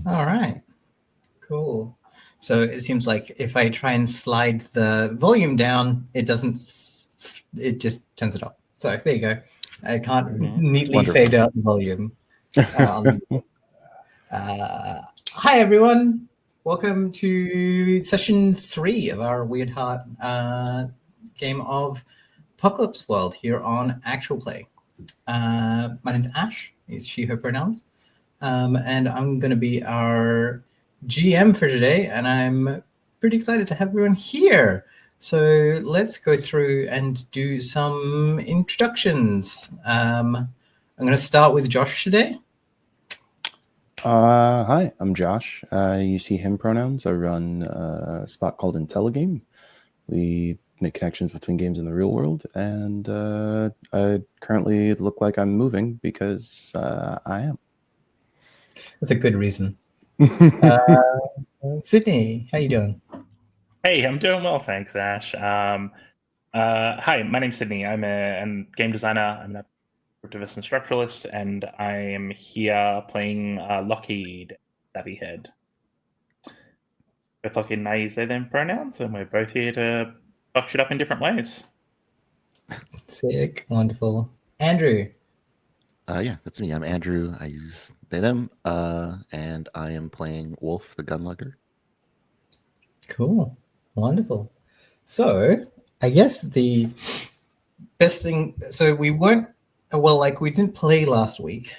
All right. Cool. So it seems like if I try and slide the volume down, it doesn't. It just turns it off. So there you go. I can't neatly Wonderful. fade out the volume. On Hi everyone. Welcome to session 3 of our Weirdheart game of Apocalypse World here on Actual Play. My name's Ash. It's she/her pronouns. And I'm going to be our GM for today, and I'm pretty excited to have everyone here. So let's go through and do some introductions. I'm going to start with Josh today. Hi, I'm Josh. You see him pronouns. I run a spot called IntelliGame. We make connections between games in the real world, and I currently look like I'm moving because I am. That's a good reason. Sydney, how you doing? Hey, I'm doing well, thanks, Ash. Hi, my name's Sydney. I'm a game designer. I'm an activist and structuralist, and I am here playing Lockheed Savvyhead. Both Lockheed and I use they, them pronouns, and we're both here to fuck shit up in different ways. Sick. Wonderful. Andrew. Yeah, that's me. I'm Andrew. I use they, them, and I am playing Wolf the Gunlugger. Cool. Wonderful. So I guess the best thing, so we weren't, well, like we didn't play last week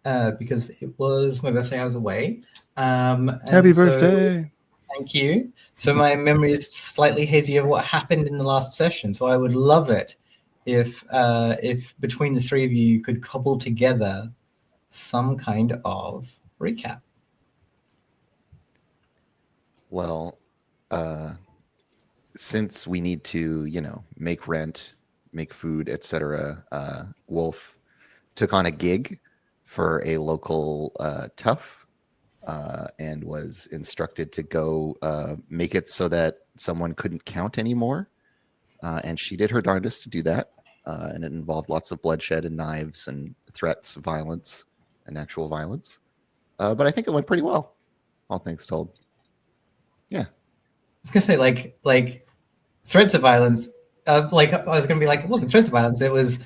because it was my birthday. I was away. Happy birthday. Thank you. So my memory is slightly hazy of what happened in the last session. So I would love it if between the three of you could cobble together some kind of recap. Well, since we need to, make rent, make food, etc., Wolf took on a gig for a local tough and was instructed to go make it so that someone couldn't count anymore. And she did her darndest to do that. And it involved lots of bloodshed and knives and threats, violence, and actual violence. But I think it went pretty well, all things told. Yeah. I was gonna say like threats of violence. Like I was gonna be like, it wasn't threats of violence. It was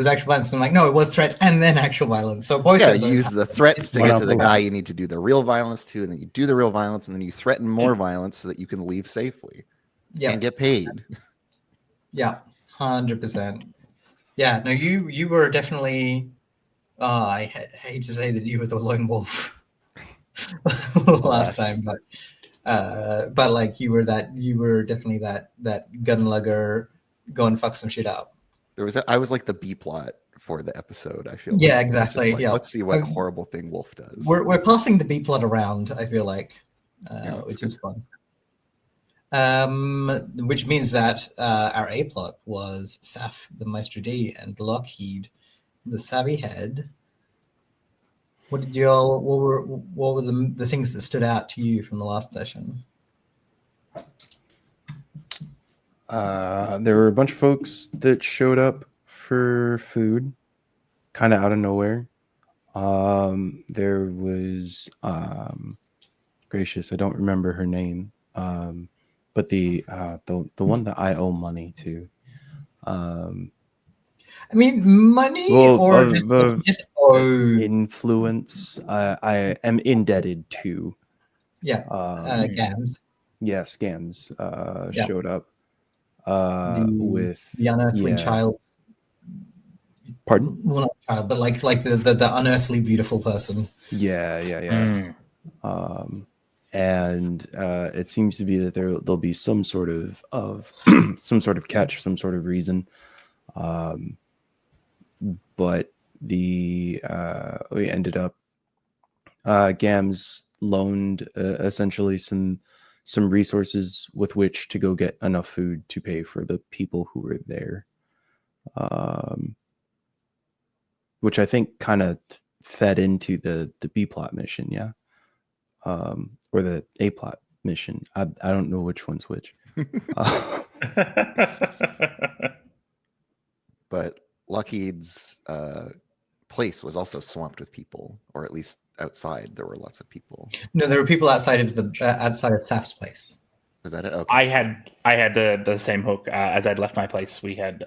actual violence. And I'm like, no, it was threats and then actual violence. So both. Yeah, of those you use the threats to get to the guy you need to do the real violence to, and then you do the real violence, and then you threaten more violence so that you can leave safely and get paid. Yeah, 100%. Yeah, no, you were definitely. I hate to say that you were the lone wolf last time, but like you were definitely that gun lugger, go and fuck some shit up. I was like the B plot for the episode. I feel. Yeah, like. exactly. Like, yeah, let's see what horrible thing Wolf does. We're passing the B plot around. I feel like, which is fun. Which means that our A plot was Saf, the Maestro D, and Lockheed, the Savvy Head. What did y'all? What were the things that stood out to you from the last session? There were a bunch of folks that showed up for food, kind of out of nowhere. There was gracious, I don't remember her name. But the one that I owe money to. I mean, money or just influence. I am indebted to. Yeah, Gams. Yeah, Scams showed up with the unearthly child. Pardon? Well, not child, but like the unearthly beautiful person. Yeah. And it seems to be that there'll be some sort of some sort of catch, some sort of reason. But we ended up Gams loaned essentially some resources with which to go get enough food to pay for the people who were there, which I think kind of fed into the B plot mission, yeah, or the A plot mission. I don't know which one's which. But Lockheed's place was also swamped with people, or at least outside there were lots of people. No, there were people outside of Saf's place. Is that it? Okay. I had the same hook as I'd left my place. We had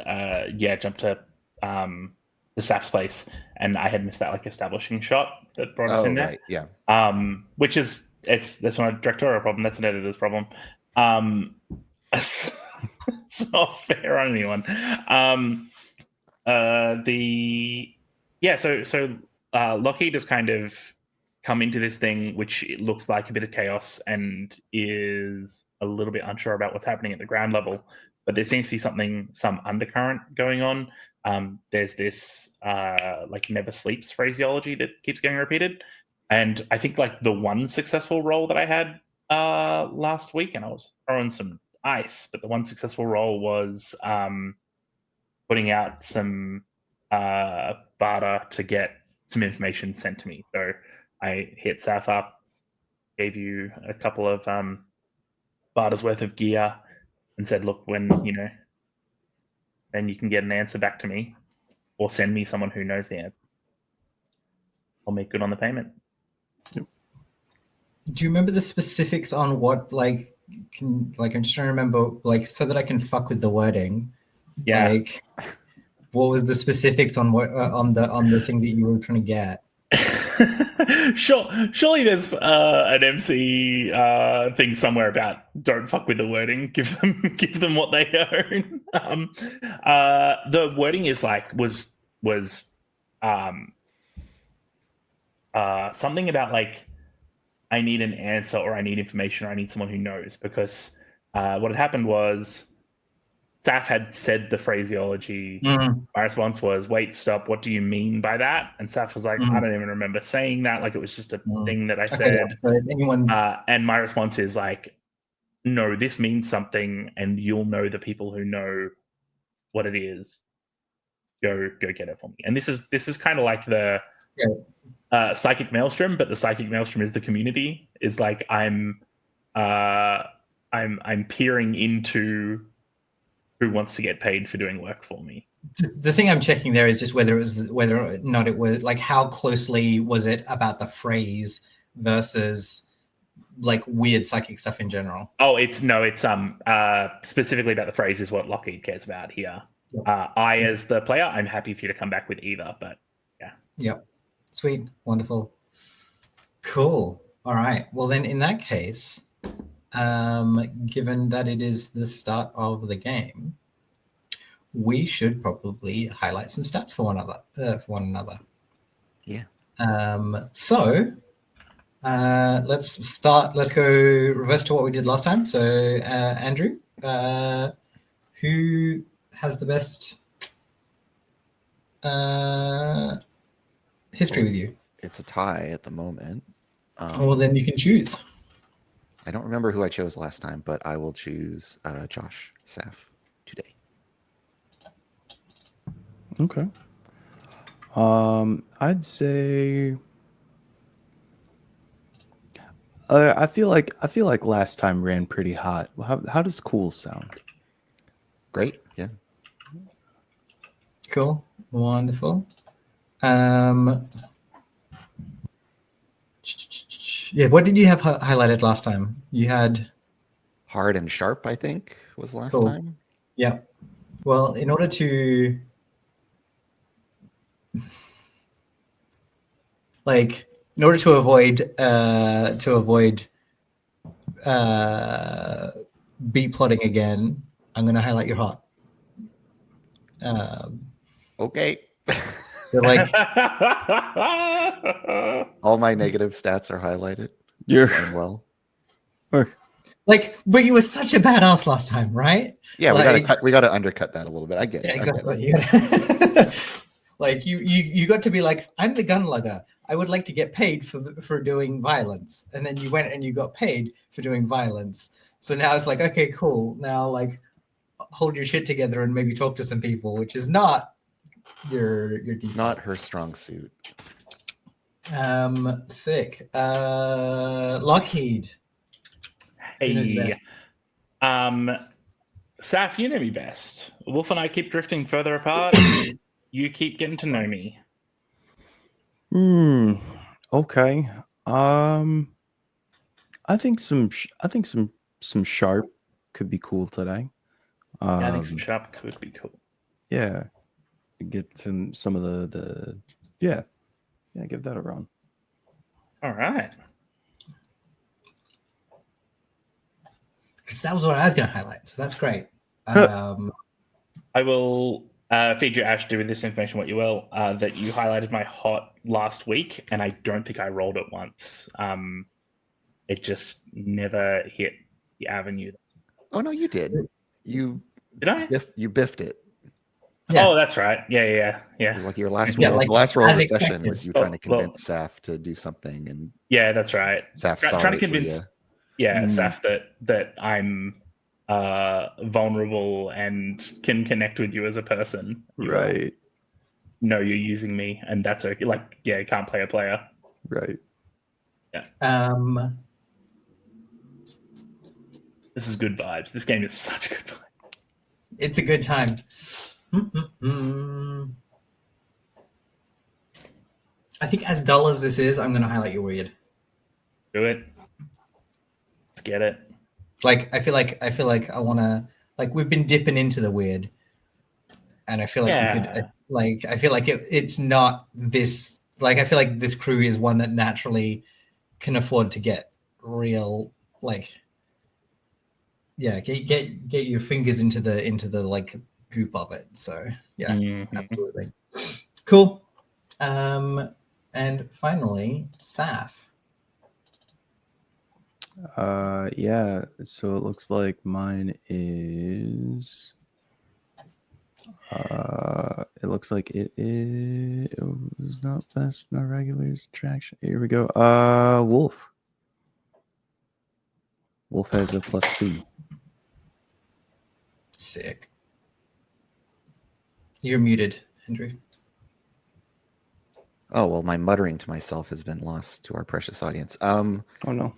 jumped to the Saf's place, and I had missed that like establishing shot that brought us in there. Right, yeah. Which is that's not a directorial problem. That's an editor's problem. It's not fair on anyone. So Lockheed has kind of come into this thing, which it looks like a bit of chaos and is a little bit unsure about what's happening at the ground level. But there seems to be some undercurrent going on. There's this like never sleeps phraseology that keeps getting repeated. And I think like the one successful roll that I had last week, and I was throwing some ice, but the one successful roll was putting out some barter to get some information sent to me. So I hit Saf up, gave you a couple of barter's worth of gear, and said, look, when then you can get an answer back to me, or send me someone who knows the answer. I'll make good on the payment. Do you remember the specifics on what I'm just trying to remember so that I can fuck with the wording. Yeah. Like, what was the specifics on what on the thing that you were trying to get? Surely there's an MC thing somewhere about don't fuck with the wording. Give them what they own. The wording is was something about like I need an answer, or I need information, or I need someone who knows, because what had happened was Saf had said the phraseology. My response was, wait, stop, what do you mean by that? And Saf was like, I don't even remember saying that. Like, it was just a thing that I said. So and my response is like, no, this means something, and you'll know the people who know what it is. Go get it for me. And this is kind of like the psychic maelstrom, but the psychic maelstrom is the community. Is like I'm peering into who wants to get paid for doing work for me. The thing I'm checking there is just whether or not it was like how closely was it about the phrase versus like weird psychic stuff in general. Oh, it's specifically about the phrase is what Lockheed cares about here. I, as the player, I'm happy for you to come back with either, but yeah. Yep. Sweet. Wonderful. Cool. All right. Well, then in that case, given that it is the start of the game, we should probably highlight some stats for one another. Yeah. So let's go reverse to what we did last time. So Andrew, who has the best history with you? It's a tie at the moment. Well, then you can choose. I don't remember who I chose last time, but I will choose Josh Saf today. Okay. I'd say I feel like last time ran pretty hot. How does cool sound? Great. Yeah. Cool. Wonderful. Yeah, what did you have highlighted last time? You had Hard and Sharp, I think, was last Cool. time. Yeah. Well, in order to avoid beat plotting again, I'm going to highlight your hot. Okay. They're like All my negative stats are highlighted. You're Going well. like, but you were such a badass last time, right? Yeah, Like- we gotta undercut that a little bit. I get it. Exactly. Like you got to be like, I'm the gun lugger. I would like to get paid for doing violence, and then you went and you got paid for doing violence. So now it's like, okay, cool. Now like, hold your shit together and maybe talk to some people, which is not your default. Not her strong suit. Sick. Lockheed. Who knows Hey, best? Saf, you know me best. Wolf and I keep drifting further apart. You keep getting to know me. Okay. I think some sharp could be cool today. Yeah, I think some Um, sharp could be cool. yeah, get some of the yeah, give that a run. All right. Because that was what I was going to highlight. So that's great. I will feed you, Ash, do with this information what you will. That you highlighted my hot last week, and I don't think I rolled it once. It just never hit the avenue. Oh no, you did. You Did I? you biffed it. Yeah. Oh, that's right. Yeah. It was like your last Yeah, roll. like, The last roll of as the session expected. was you trying to Well, convince Saf to do something, and yeah, that's right. Saf saw Trying to right through you. convince, yeah, Mm. Saf that I'm vulnerable and can connect with you as a person. You Right. know you're using me, and that's okay. Like, yeah, you can't play a player. Right. This is good vibes. This game is such good vibes. It's a good time. I think as dull as this is, I'm going to highlight your weird. Do it. Let's get it. Like I feel like I want to, like, we've been dipping into the weird, and I feel like we could, I feel like it's not this, like, I feel like this crew is one that naturally can afford to get real, like, yeah, get your fingers into the like goop of it. So yeah, absolutely cool. And finally, Saf. Yeah, so it looks like mine is it looks like it is not best, not regulars attraction. Here we go. Wolf. Wolf has a +2. Sick. You're muted, Andrew. Oh well, my muttering to myself has been lost to our precious audience. Oh no.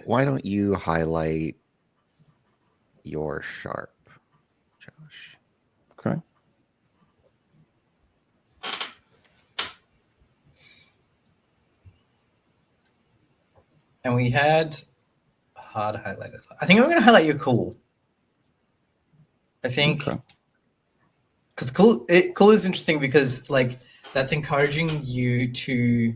Why don't you highlight your sharp, Josh? Okay. And we had hard highlighted. I think I'm going to highlight your cool. I think Okay. because cool is interesting because, like, that's encouraging you to.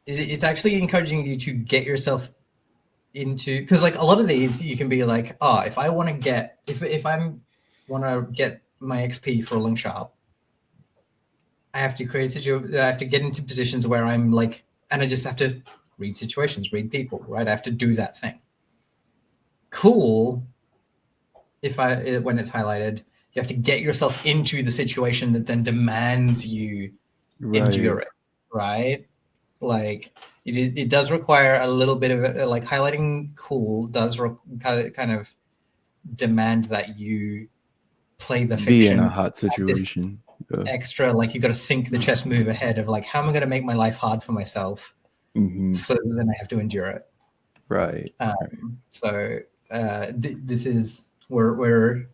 It's actually encouraging you to get yourself into, because, like, a lot of these you can be like, oh, if I want to get if I'm want to get my XP for rolling sharp, I have to I have to get into positions where I'm like, and I just have to read situations, read people, right? I have to do that thing. Cool. When it's highlighted, you have to get yourself into the situation that then demands you endure it, right? Like, it does require a little bit of like, highlighting cool does kind of demand that you play the Be fiction in a hot situation. extra, like, you got to think the chess move ahead of, like, how am I going to make my life hard for myself, so then I have to endure it. Right. So this is we're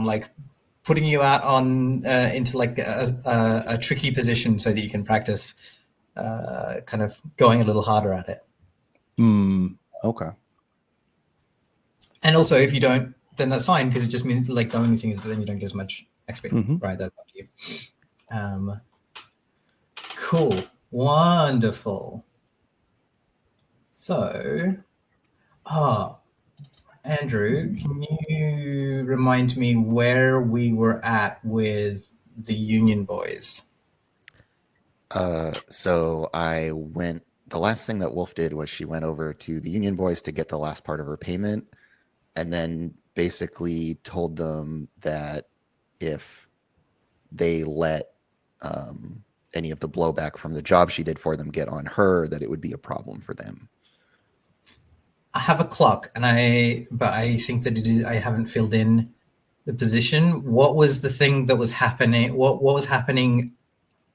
like putting you out on into like a tricky position so that you can practice kind of going a little harder at it. Okay. And also, if you don't, then that's fine, because it just means, like, the only thing is that then you don't get as much XP, right? That's up to you. Cool. Wonderful. So, Andrew, can you remind me where we were at with the Union Boys? So I went. The last thing that Wolf did was she went over to the Union Boys to get the last part of her payment, and then basically told them that if they let any of the blowback from the job she did for them get on her, that it would be a problem for them. I have a clock, but I think that I haven't filled in the position. What was the thing that was happening? What was happening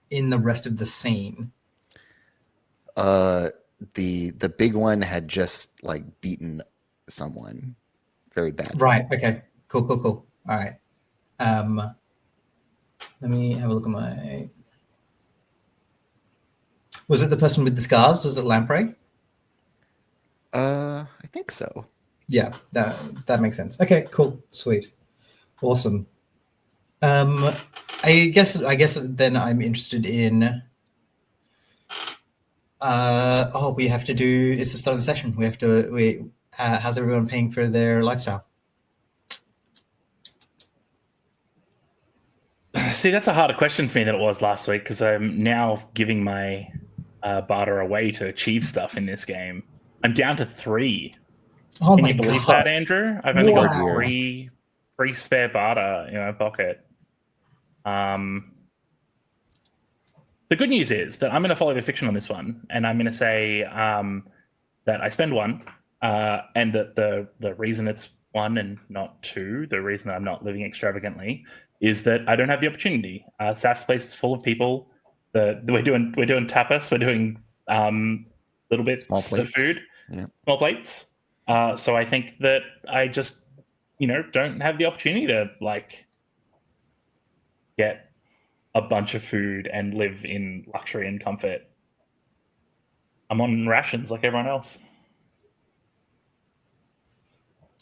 in the rest of the scene? The big one had just like beaten someone very badly. Right. Okay. Cool. All right. Let me have a look at my. Was it the person with the scars? Was it Lamprey? I think so. Yeah, that makes sense. Okay, cool, sweet, awesome. I guess then I'm interested in. We have to do. It's the start of the session. We have to. How's everyone paying for their lifestyle? See, that's a harder question for me than it was last week because I'm now giving my barter away to achieve stuff in this game. I'm down to 3. Oh Can my you believe god! that, Andrew? I've only got Wow. three spare barter in my pocket. The good news is that I'm going to follow the fiction on this one, and I'm going to say that I spend 1, and that the reason it's 1 and not 2, the reason I'm not living extravagantly, is that I don't have the opportunity. Saf's place is full of people. We're doing tapas. We're doing little bits Small of plates. food, Yeah. small plates. So I think that I just don't have the opportunity to like get a bunch of food and live in luxury and comfort. I'm on rations like everyone else.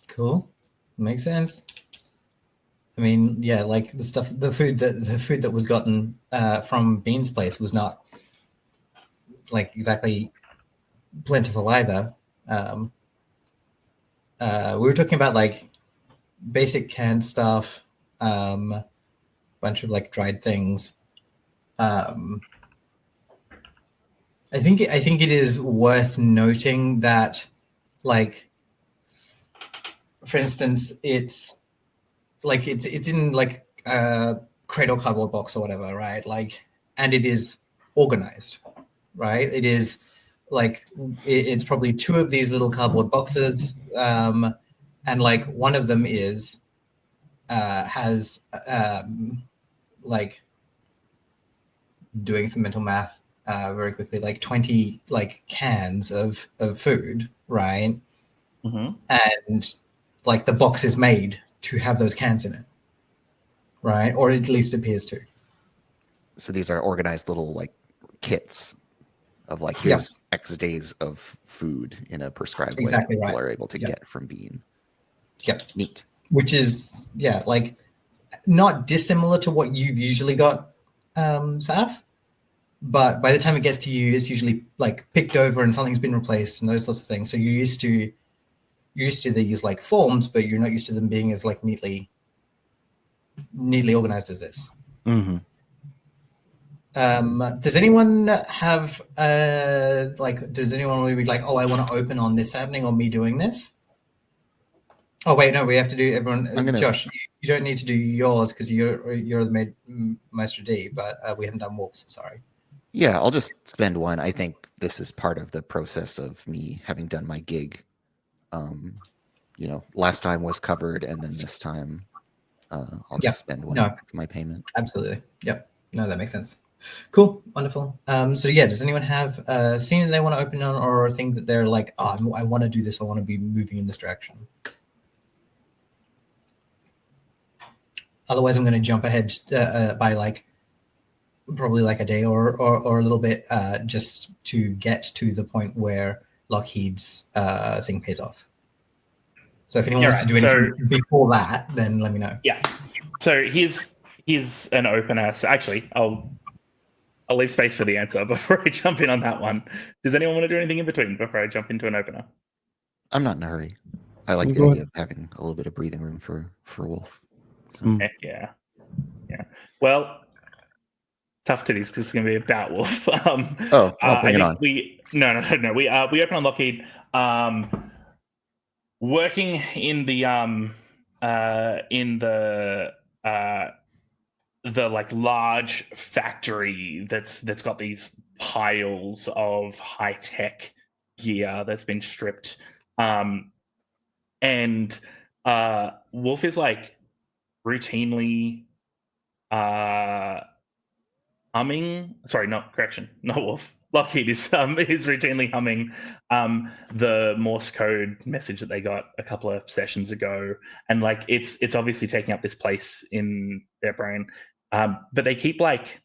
Cool, makes sense. I mean, yeah, like the food that was gotten from Bean's place was not like exactly plentiful either. We were talking about like basic canned stuff, bunch of like dried things. I think it is worth noting that, like, for instance, it's in like a cradle cardboard box or whatever, right? Like, and it is organized, right? It is like it's probably 2 of these little cardboard boxes, and like one of them is has like doing some mental math very quickly, like 20 like cans of food, right? Mm-hmm. And like the box is made to have those cans in it, right? Or at least appears to. So these are organized little like kits of like here's X days of food in a prescribed way that Exactly people right. are able to get from Bean. Yep. Neat. Which is like not dissimilar to what you've usually got, Saf. But by the time it gets to you, it's usually like picked over and something's been replaced and those sorts of things. So you're used to these like forms, but you're not used to them being as like neatly organized as this. Mm-hmm. Does anyone have does anyone really be like, oh, I want to open on this happening or me doing this? Oh wait, no, we have to do everyone. Josh, you don't need to do yours because you're the Maestro D, but we haven't done Wolves. Sorry. Yeah, I'll just spend 1. I think this is part of the process of me having done my gig. Last time was covered, and then this time I'll just spend 1 for my payment. Absolutely. Yep. No, that makes sense. Cool. Wonderful. So yeah, does anyone have a scene that they want to open on or a thing that they're like, oh, I want to do this. I want to be moving in this direction. Otherwise, I'm going to jump ahead by like probably like a day or a little bit just to get to the point where Lockheed's thing pays off. So if anyone wants to do anything before that, then let me know. Yeah. So here's an opener. So actually, I'll leave space for the answer before I jump in on that one. Does anyone want to do anything in between before I jump into an opener? I'm not in a hurry. I like the idea of having a little bit of breathing room for Wolf. So. Heck yeah. Well, tough titties because it's going to be about Wolf. Bring it on. No. We open on Lockheed. Working in the like large factory that's got these piles of high tech gear that's been stripped, and Wolf is like routinely humming. Sorry, not Wolf. Lockheed is routinely humming the Morse code message that they got a couple of sessions ago, and like it's obviously taking up this place in their brain. but they keep like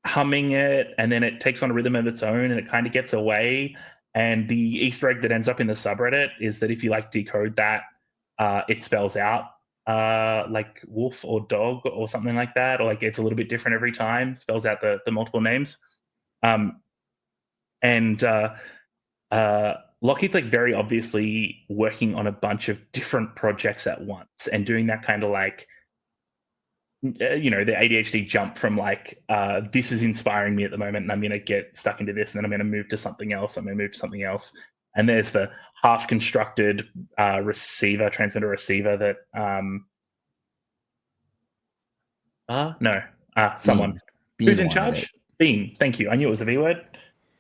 humming it, and then it takes on a rhythm of its own, and it kind of gets away. And the Easter egg that ends up in the subreddit is that if you like decode that, it spells out like wolf or dog or something like that, or like it's a little bit different every time, spells out the multiple names. And Lockheed's like very obviously working on a bunch of different projects at once and doing that kind of like, you know, the ADHD jump from like, this is inspiring me at the moment and I'm going to get stuck into this and then I'm going to move to something else. I'm going to move to something else. And there's the half constructed transmitter receiver that, someone Bean who's in wanted charge. it. Bean. Thank you. I knew it was a V word.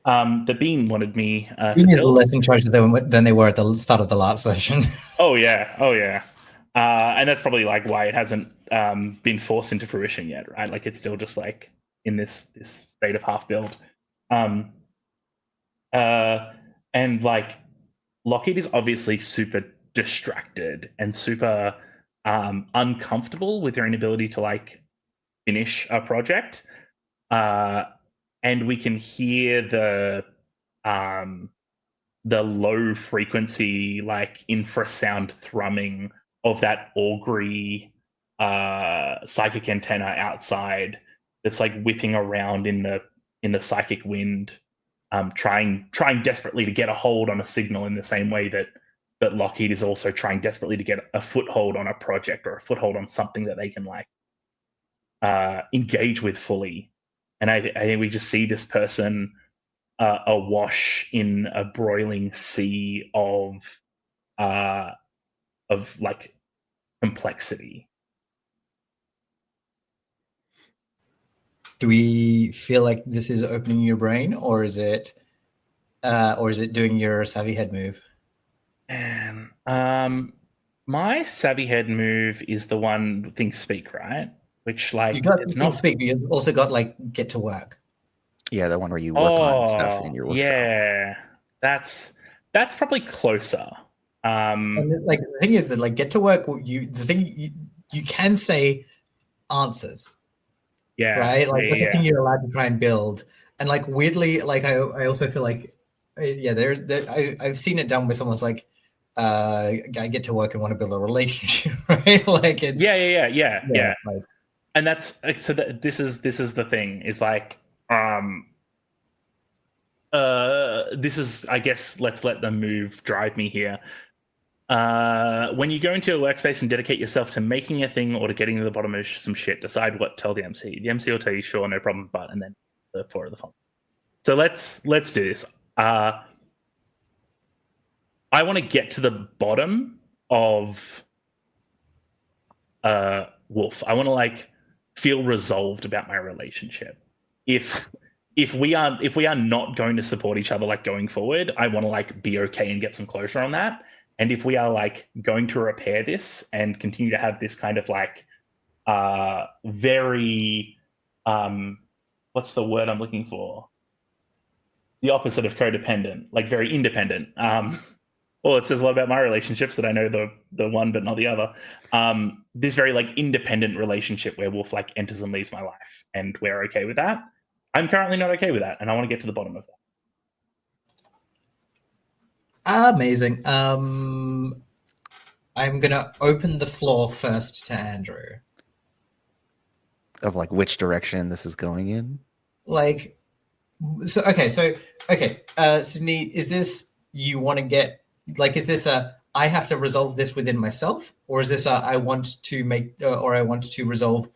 The Bean wanted me to Bean is build. less in charge than they were at the start of the last session. Oh yeah. And that's probably like why it hasn't been forced into fruition yet, right? Like it's still just like in this state of half build. And like Lockheed is obviously super distracted and super uncomfortable with their inability to like finish a project. And we can hear the low frequency like infrasound thrumming of that augury psychic antenna outside that's like whipping around in the psychic wind, trying desperately to get a hold on a signal in the same way that Lockheed is also trying desperately to get a foothold on a project or a foothold on something that they can like engage with fully. And I think we just see this person awash in a broiling sea of like complexity. Do we feel like this is opening your brain, or is it doing your savvy head move? And my savvy head move is the one Think Speak, right? Which like You got it's Think not Speak, but you've also got like Get to Work. Yeah, the one where you work on stuff in your workshop. Yeah, that's probably closer. And like the thing is that like Get to Work, you can say answers. Yeah, Right. Like that's the yeah. thing you're allowed to try and build. And like weirdly, like I also feel like I've seen it done where someone's like, I get to work and want to build a relationship, right? Like it's Yeah. like, And that's so that this is the thing is like this is, I guess, let's let the move drive me here. When you go into a workspace and dedicate yourself to making a thing or to getting to the bottom of some shit, decide what. Tell the MC. The MC will tell you, sure, no problem, but, and then the four of the phone. So let's do this. I want to get to the bottom of Wolf. I want to like feel resolved about my relationship. If we are not going to support each other like going forward, I want to like be okay and get some closure on that. And if we are like going to repair this and continue to have this kind of like very what's the word I'm looking for? The opposite of codependent, like very independent. Well, it says a lot about my relationships that I know the one but not the other. This very like independent relationship where Wolf like enters and leaves my life, and we're okay with that. I'm currently not okay with that, and I want to get to the bottom of that. amazing. I'm gonna open the floor first to Andrew. Of like which direction this is going in. Like, okay, Sydney, is this you want to get like? Is this a I have to resolve this within myself, or is this a I want to make or I want to resolve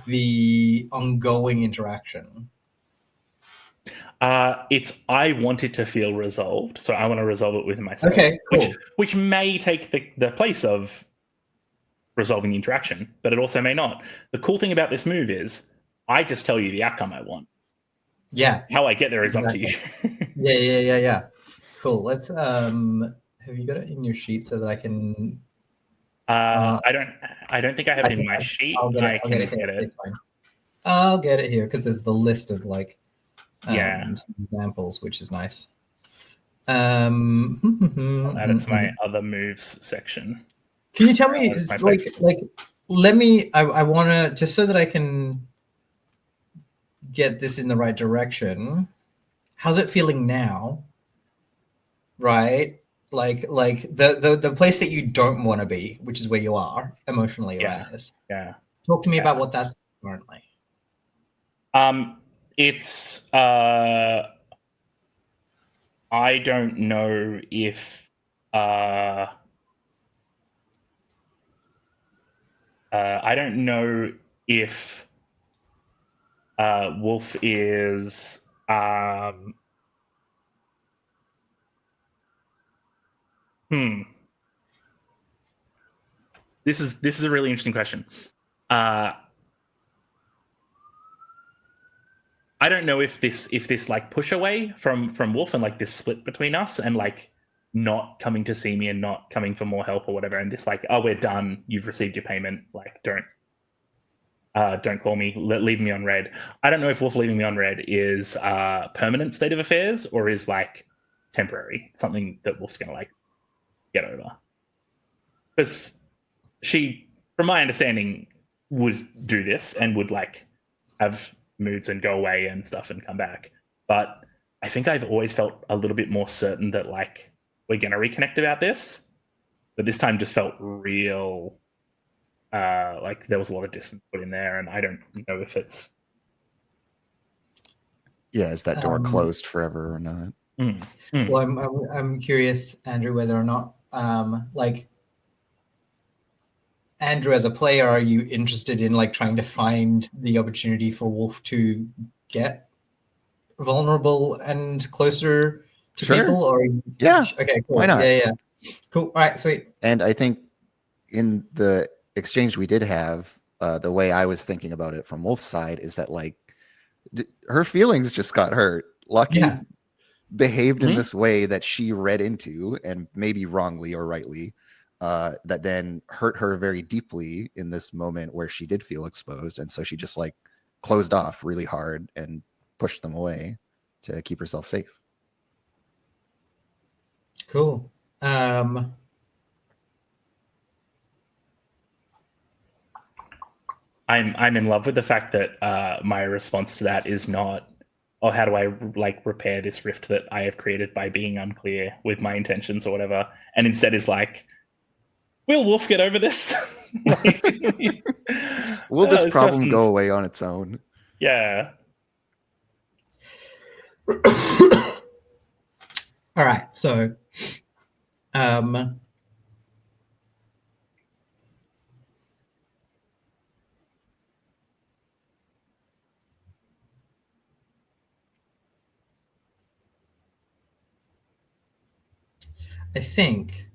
the ongoing interaction? It's I want it to feel resolved, so I want to resolve it within myself. Okay, cool. Which may take the place of resolving the interaction, but it also may not. The cool thing about this move is I just tell you the outcome I want. Yeah. How I get there is exactly. up to you. Yeah. Cool. Let's have you got it in your sheet so that I can I don't think I have it in my sheet. I'll get it. It's fine. I'll get it here because there's the list of like some examples, which is nice. I'll add it to my other moves section. Can you tell me, like, let me. I want to, just so that I can get this in the right direction. How's it feeling now? Right? Like the place that you don't want to be, which is where you are emotionally Yeah. around this. Yeah. Talk to me Yeah. about what that's currently. It's I don't know if I don't know if Wolf is this is a really interesting question. I don't know if this like push away from Wolf and like this split between us and like not coming to see me and not coming for more help or whatever, and this like, oh, we're done, you've received your payment, like don't call me, leave me on red. I don't know if Wolf leaving me on red is a permanent state of affairs or is like temporary, something that Wolf's gonna like get over. Because she, from my understanding, would do this and would like have moods and go away and stuff and come back. But I think I've always felt a little bit more certain that like we're gonna reconnect about this. But this time just felt real, like there was a lot of distance put in there, and I don't know if it's Is that door closed forever or not? Well, I'm curious, Andrew, whether or not like Andrew, as a player, are you interested in like trying to find the opportunity for Wolf to get vulnerable and closer to Sure. people? Or Yeah. okay, cool. Why not? Yeah. Cool. All right, sweet. And I think in the exchange we did have, the way I was thinking about it from Wolf's side is that like her feelings just got hurt. Lucky Yeah. behaved in this way that she read into, and maybe wrongly or rightly, that then hurt her very deeply in this moment where she did feel exposed, and so she just like closed off really hard and pushed them away to keep herself safe. Cool. I'm in love with the fact that my response to that is not, oh, how do I like repair this rift that I have created by being unclear with my intentions or whatever, and instead is like, will Wolf get over this? Like, Will this problem go away on its own? Yeah. All right, so I think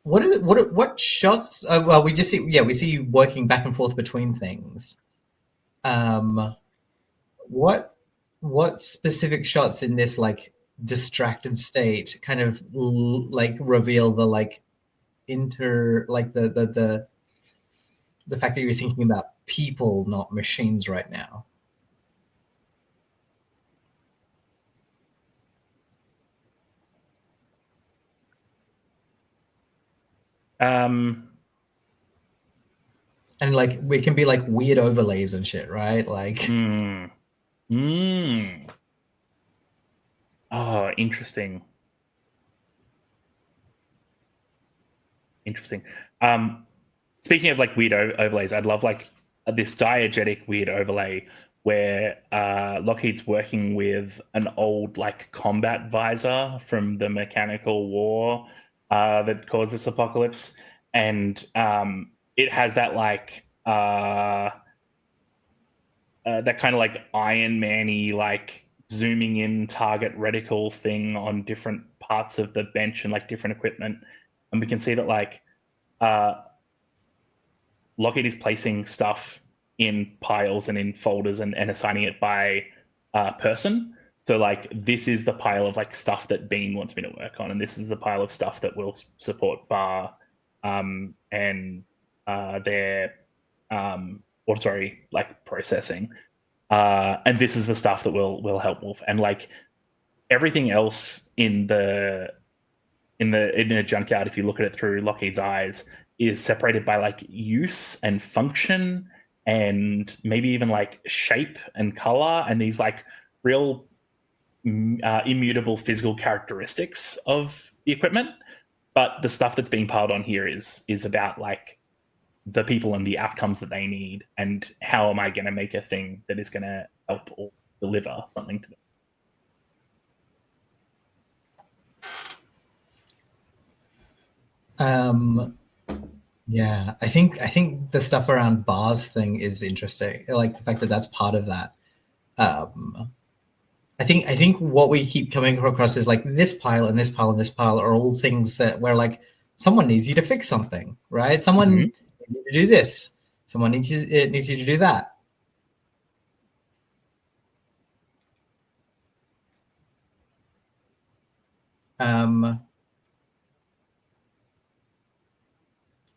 what shots? Well, we see you working back and forth between things. What specific shots in this like distracted state kind of like reveal the like the fact that you're thinking about people, not machines, right now? And like we can be like weird overlays and shit, right? Like Oh, interesting. Speaking of like weird overlays, I'd love like this diegetic weird overlay where Lockheed's working with an old like combat visor from the mechanical war that caused this apocalypse, and it has that like that kind of like Iron Man-y like zooming in target reticle thing on different parts of the bench and like different equipment, and we can see that like Lockheed is placing stuff in piles and in folders and assigning it by person. So like this is the pile of like stuff that Bean wants me to work on, and this is the pile of stuff that will support Bar and their like processing. And this is the stuff that will help Wolf. And like everything else in the in a junkyard, if you look at it through Lockheed's eyes, is separated by like use and function and maybe even like shape and color and these like real immutable physical characteristics of the equipment. But the stuff that's being piled on here is about like the people and the outcomes that they need, and how am I going to make a thing that is going to help or deliver something to them. Yeah, I think the stuff around bars thing is interesting. Like the fact that that's part of that. I think what we keep coming across is like this pile and this pile and this pile are all things that where like someone needs you to fix something, right? Someone needs you to do this. Someone needs you to do that.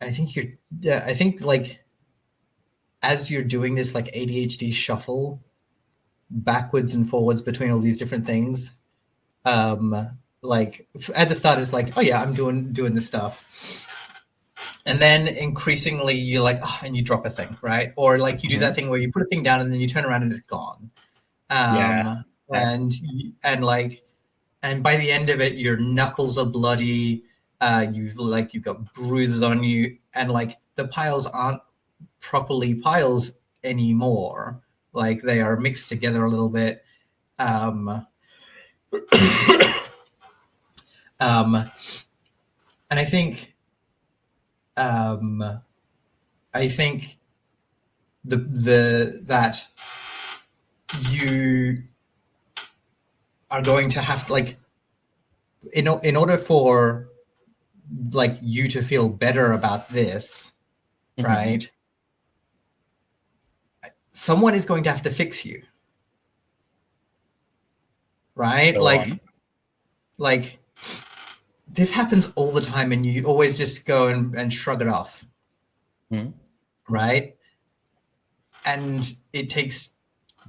I think like as you're doing this like ADHD shuffle backwards and forwards between all these different things, like at the start it's like, oh yeah, I'm doing this stuff, and then increasingly you're like, oh, and you drop a thing, right? Or like you do that thing where you put a thing down and then you turn around and it's gone. Yeah. And by the end of it, your knuckles are bloody. You've got bruises on you, and like the piles aren't properly piles anymore. Like they are mixed together a little bit. And I think that you are going to have to like in order for like you to feel better about this, right? Someone is going to have to fix you, right? Go on. Like this happens all the time, and you always just go and shrug it off, right? And it takes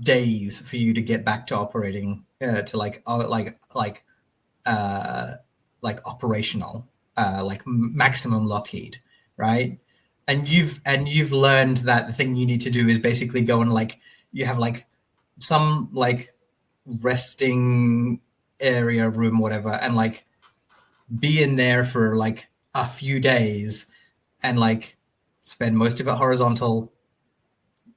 days for you to get back to operating to like operational, like maximum Lockheed, right? And you've learned that the thing you need to do is basically go and like you have like some like resting area room, whatever, and like be in there for like a few days and like spend most of it horizontal,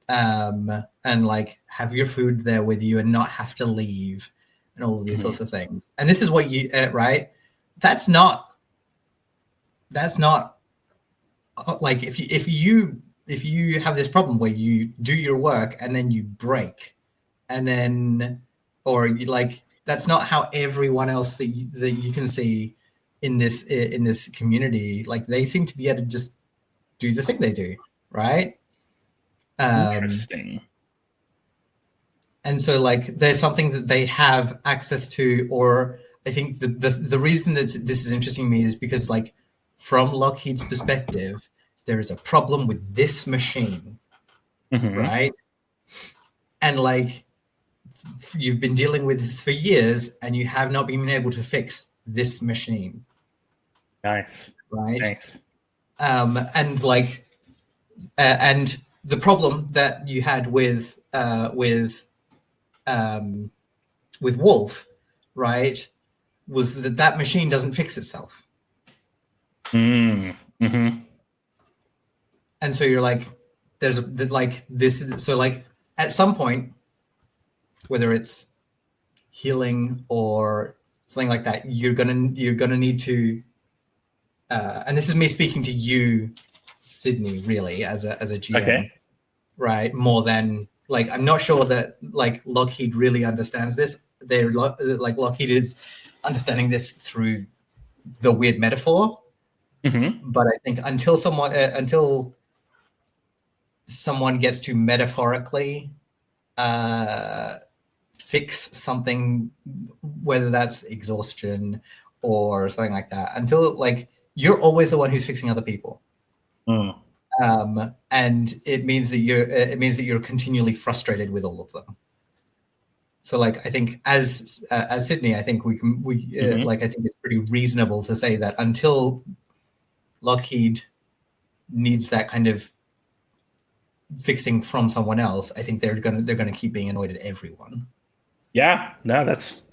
and like have your food there with you and not have to leave and all of these sorts of things. And this is what you right? That's not like if you have this problem where you do your work and then you break, and then or you like that's not how everyone else that you can see in this community, like they seem to be able to just do the thing they do, right? Interesting. And so like there's something that they have access to, or I think the reason that this is interesting to me is because like from Lockheed's perspective, there is a problem with this machine, right? And like you've been dealing with this for years and you have not been able to fix this machine. Nice. Right. Nice. And like and the problem that you had with Wolf, right, was that machine doesn't fix itself. And so you're like, there's like this. So like at some point, whether it's healing or something like that, you're gonna need to. And this is me speaking to you, Sydney, really as a GM, right? More than like I'm not sure that like Lockheed really understands this. They're like Lockheed is understanding this through the weird metaphor. But I think until someone gets to metaphorically fix something, whether that's exhaustion or something like that, until like you're always the one who's fixing other people. And it means that you're continually frustrated with all of them. So like I think as Sydney, I think Mhm. like I think it's pretty reasonable to say that until Lockheed needs that kind of fixing from someone else, I think they're gonna keep being annoyed at everyone. Yeah, no, that's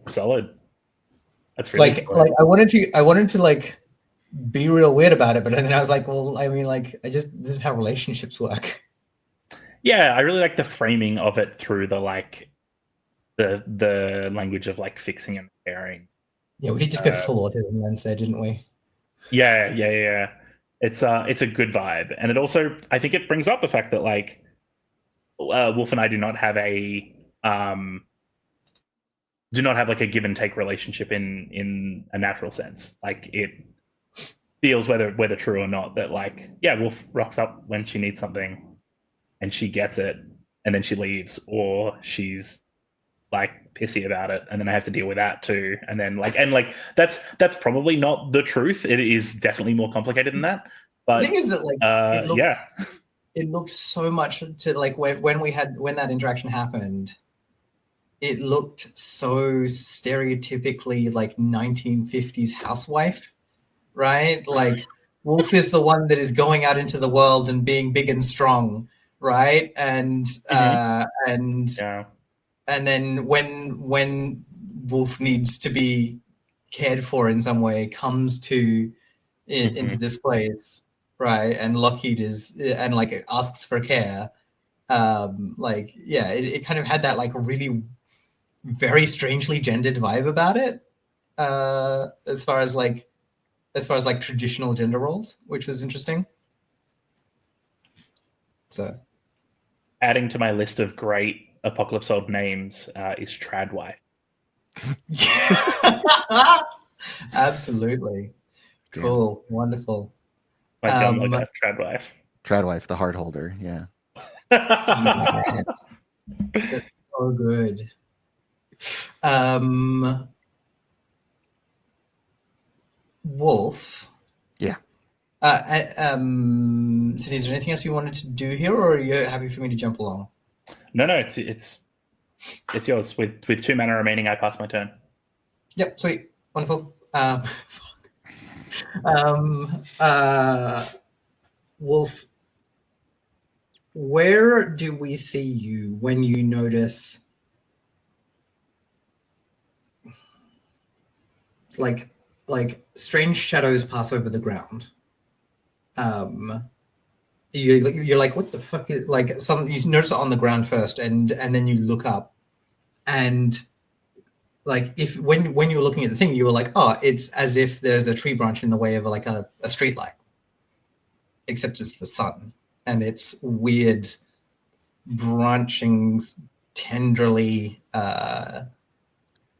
solid. That's really solid. Like I wanted to like be real weird about it, but then I was like, well, I mean, like this is how relationships work. Yeah, I really like the framing of it through the like the language of like fixing and repairing. Yeah, we did just go full autism lens there, didn't we? Yeah. It's a good vibe, and it also I think it brings up the fact that like Wolf and I do not have like a give and take relationship in a natural sense. Like it feels whether true or not that like yeah, Wolf rocks up when she needs something and she gets it and then she leaves, or she's like pissy about it and then I have to deal with that too. And then like that's probably not the truth. It is definitely more complicated than that. But The thing is that like yeah. it looks so much to like when that interaction happened, it looked so stereotypically like 1950s housewife, right? Like Wolf is the one that is going out into the world and being big and strong, right? And Yeah. and then when Wolf needs to be cared for in some way, comes to into this place, right? And Lockheed is and like asks for care. Like yeah, it kind of had that like really very strangely gendered vibe about it. As far as like traditional gender roles, which was interesting. So Adding to my list of great Apocalypse World names is Tradwife. absolutely. Damn. Cool. Wonderful. My gun logo, Tradwife. Tradwife, the heart holder. Yeah. Yes. That's so good. Wolf. Yeah. Sydney, is there anything else you wanted to do here, or are you happy for me to jump along? No, it's yours. With 2 mana remaining, I pass my turn. Yep, sweet. Wonderful. Wolf, where do we see you when you notice like strange shadows pass over the ground? You're like, what the fuck is like you notice it on the ground first, and then you look up, and like if when you were looking at the thing, you were like, oh, it's as if there's a tree branch in the way of like a street light, except it's the sun, and it's weird branching tenderly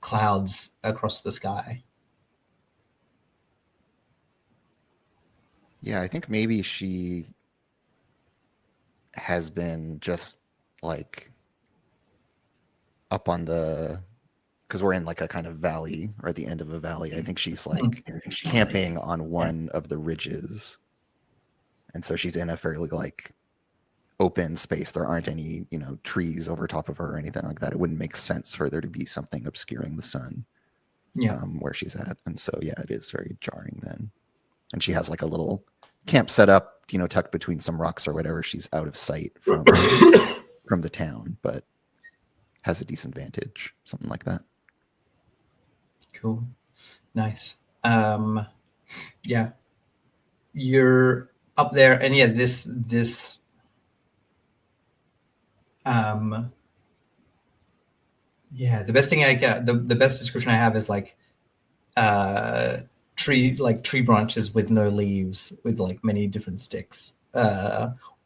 clouds across the sky. Yeah, I think maybe she has been just like up on the, because we're in like a kind of valley or at the end of a valley. I think she's like camping on one of the ridges. And so she's in a fairly like open space. There aren't any, trees over top of her or anything like that. It wouldn't make sense for there to be something obscuring the sun. Yeah. Where she's at. And so, yeah, it is very jarring then. And she has like a little camp set up, tucked between some rocks or whatever. She's out of sight from the town, but has a decent vantage, something like that. Cool. Nice. Yeah. You're up there, and yeah, this yeah, the best thing I get, the best description I have is like tree branches with no leaves, with like many different sticks,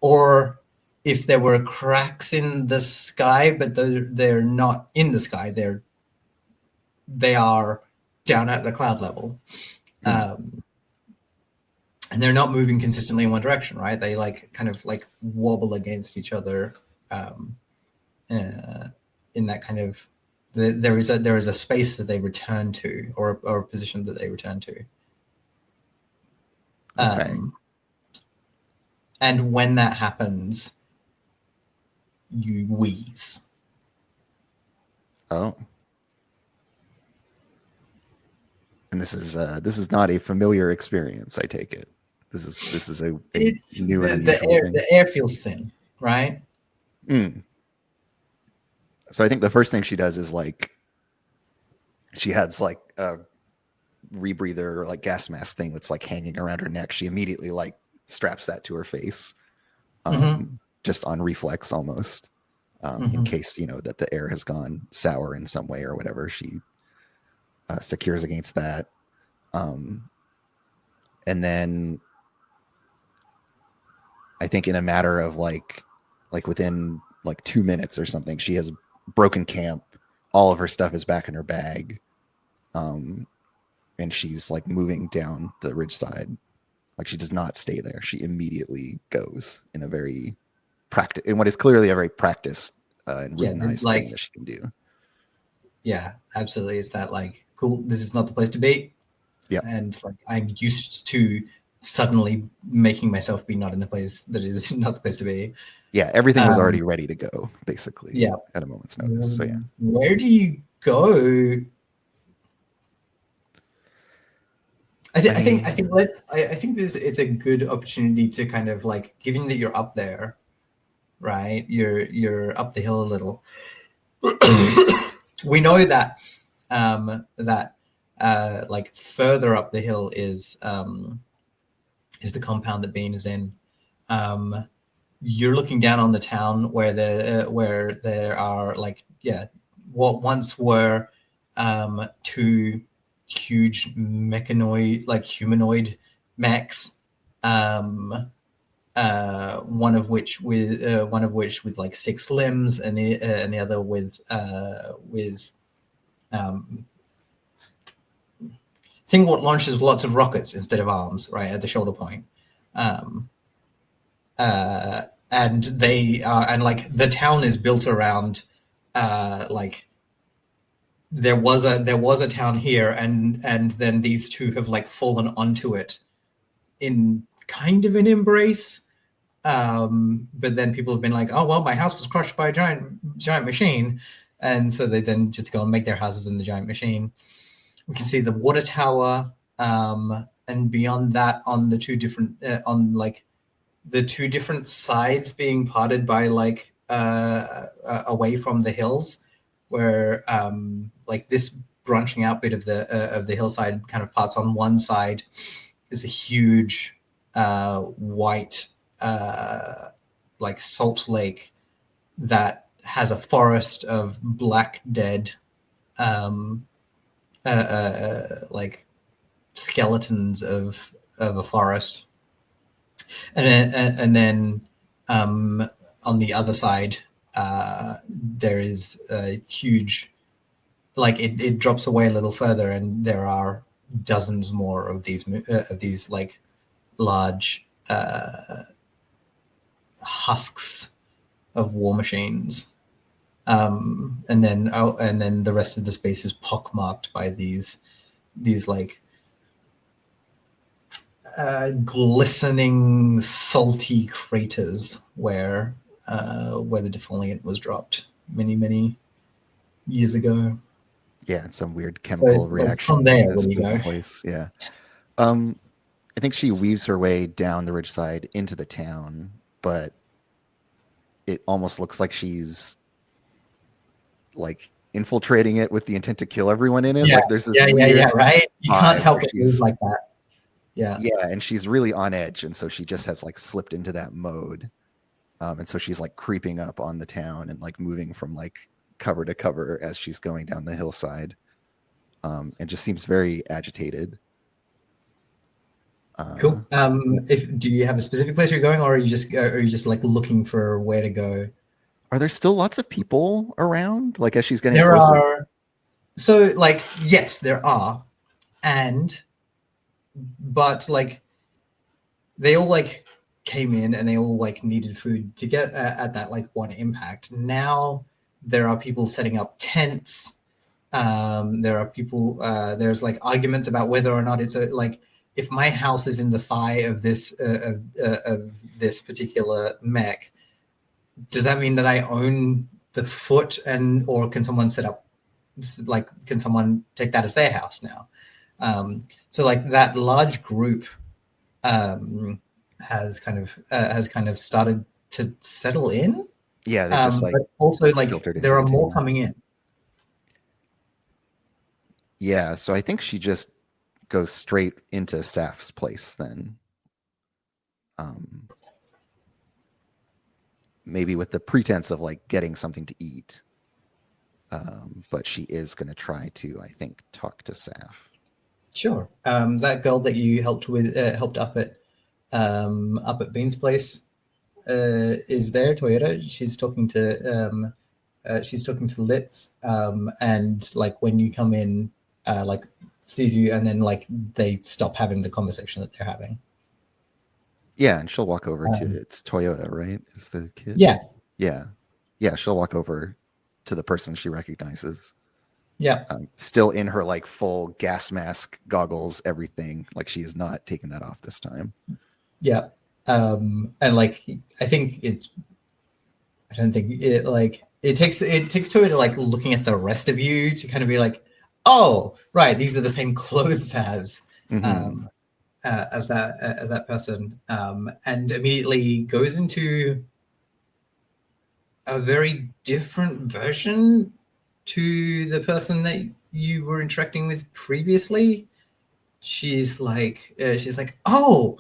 or if there were cracks in the sky, but they're not in the sky, they are down at the cloud level, and they're not moving consistently in one direction, right? They like kind of like wobble against each other in that kind of there is a space that they return to, or a position that they return to. Okay. And when that happens, you wheeze. Oh. And this is not a familiar experience, I take it. This is a It's new and the unusual air. thing. The air feels thin, right? Mm. So I think the first thing she does is like she has like a rebreather or like gas mask thing that's like hanging around her neck. She immediately like straps that to her face, just on reflex almost, in case that the air has gone sour in some way or whatever. She secures against that, and then I think in a matter of like within like 2 minutes or something, she has broken camp. All of her stuff is back in her bag. And she's like moving down the ridge side. Like she does not stay there. She immediately goes in a very in what is clearly a very practiced and routinized thing that she can do. Yeah, absolutely. It's that like, cool, this is not the place to be. Yeah. And like I'm used to suddenly making myself be not in the place that is not the place to be. Yeah, everything was already ready to go, basically. Yeah. At a moment's notice. So yeah. Where do you go? I think it's a good opportunity to kind of like, given that you're up there, right? You're up the hill a little. We know that like further up the hill is the compound that Bean is in. You're looking down on the town where there are like what once were two huge humanoid mechs, one of which with like 6 limbs and the other with thing what launches lots of rockets instead of arms, right at the shoulder point. And they and like the town is built around like there was a town here, and then these two have like fallen onto it in kind of an embrace. But then people have been like, oh well, my house was crushed by a giant machine, and so they then just go and make their houses in the giant machine. We can see the water tower, and beyond that, on the two different on like the two different sides being parted by like away from the hills, where like this branching out bit of the hillside kind of parts on one side is a huge white like salt lake that has a forest of black dead like skeletons of a forest. And then on the other side, there is a huge, like it drops away a little further, and there are dozens more of these like large husks of war machines. And then the rest of the space is pockmarked by these like glistening, salty craters where the defoliant was dropped many years ago. Yeah, and some weird chemical reaction from there, where do you go? Place. Yeah. I think she weaves her way down the ridgeside into the town, but it almost looks like she's like infiltrating it with the intent to kill everyone in it. Yeah, like there's this right? You can't help it move like that. Yeah. Yeah, and she's really on edge, and so she just has like slipped into that mode. And so she's like creeping up on the town and like moving from like cover to cover as she's going down the hillside. And just seems very agitated. Cool. Do you have a specific place you're going, or are you just like looking for where to go? Are there still lots of people around? Like as she's getting there closer? Are. So like yes, there are, but like they all like came in and they all like needed food to get at that like one impact. Now there are people setting up tents. There are people. There's like arguments about whether or not it's like if my house is in the thigh of this particular mech, does that mean that I own the foot, or can someone set up like, can someone take that as their house now? So like that large group has kind of started to settle in. Yeah, they've just like but also like filtered there into are the more town. coming in. Yeah, so I think she just goes straight into Saf's place then. Maybe with the pretense of like getting something to eat. But she is going to try to, I think, talk to Saf. Sure. That girl that you helped up at Bean's place is there, Toyota. She's talking to Litz, and like when you come in, like sees you, and then like they stop having the conversation that they're having. Yeah, and she'll walk over to, it's Toyota, right? Is the kid? Yeah. Yeah, she'll walk over to the person she recognizes. Yeah. Still in her like full gas mask, goggles, everything. Like she is not taking that off this time. Yeah. And like I don't think it like it takes Toyota like looking at the rest of you to kind of be like, oh right, these are the same clothes as that person, and immediately goes into a very different version to the person that you were interacting with previously. She's like, oh,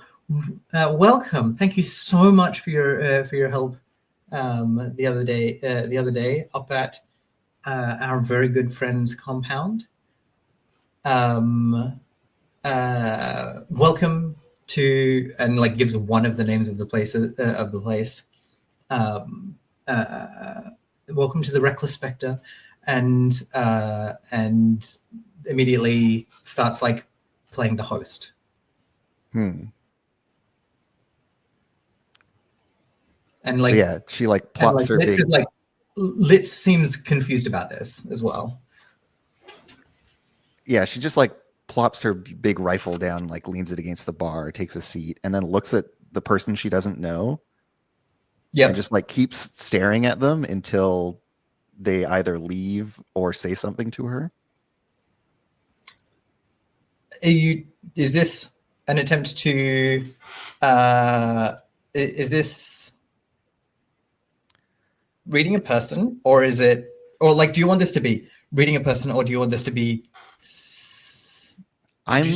welcome. Thank you so much for your help the other day up at our very good friend's compound. Welcome to, and like gives one of the names of the place. Welcome to the Reckless Spectre, and immediately starts like playing the host. And like, so yeah, she like plops her big. Litz seems confused about this as well. Yeah, she just like plops her big rifle down, like leans it against the bar, takes a seat, and then looks at the person she doesn't know. Yeah, and just like keeps staring at them until they either leave or say something to her. Is this an attempt to? Is this reading a person, or is it, or like, do you want this to be reading a person, or do you want this to be seduce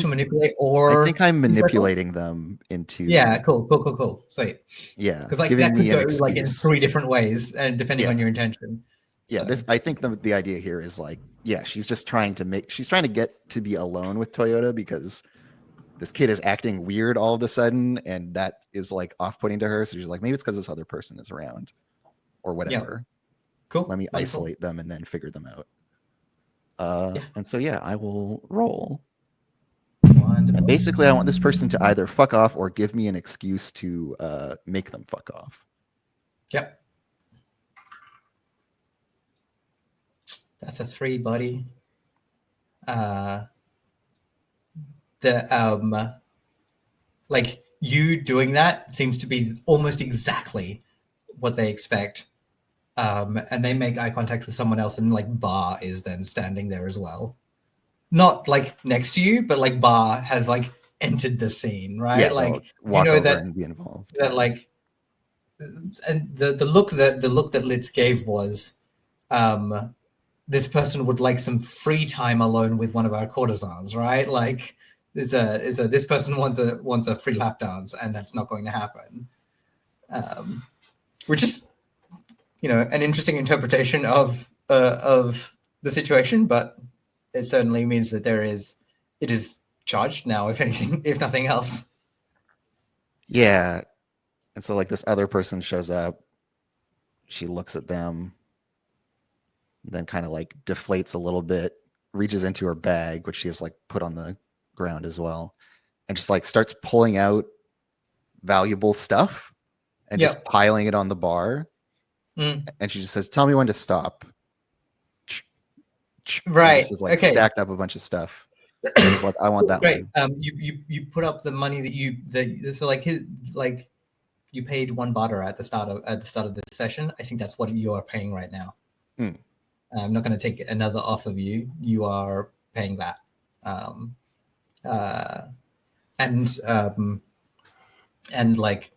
or manipulate? Or I think I'm manipulating them into. Yeah, cool. Sweet. Yeah, because like giving that could me an go excuse. like in 3 different ways, and depending on your intention. Yeah, I think the idea here is like, yeah, she's just trying to get to be alone with Toyota because this kid is acting weird all of a sudden, and that is like off-putting to her. So she's like, maybe it's because this other person is around, or whatever. Cool. Let me isolate them and then figure them out. And so yeah, I will roll. Wonderful. And basically, I want this person to either fuck off or give me an excuse to make them fuck off. Yep. That's a 3, buddy. Like you doing that seems to be almost exactly what they expect. And they make eye contact with someone else, and like Bar is then standing there as well. Not like next to you, but like Bar has like entered the scene, right? Yeah, like walk over that and be involved. That like, and the look that Litz gave was, this person would like some free time alone with one of our courtesans, right? Like, this person wants a free lap dance, and that's not going to happen. Which is, an interesting interpretation of the situation, but it certainly means that it is charged now, if anything, if nothing else. Yeah. And so like this other person shows up, she looks at them, then kind of like deflates a little bit, reaches into her bag, which she has like put on the ground as well, and just like starts pulling out valuable stuff and just piling it on the bar. And she just says, tell me when to stop. Right. This is like stacked up a bunch of stuff. It's like, I want that Great. one. You put up the money so like you paid 1 barter at the start of this session. I think that's what you are paying right now. I'm not going to take another off of you. You are paying that. Um, uh, and like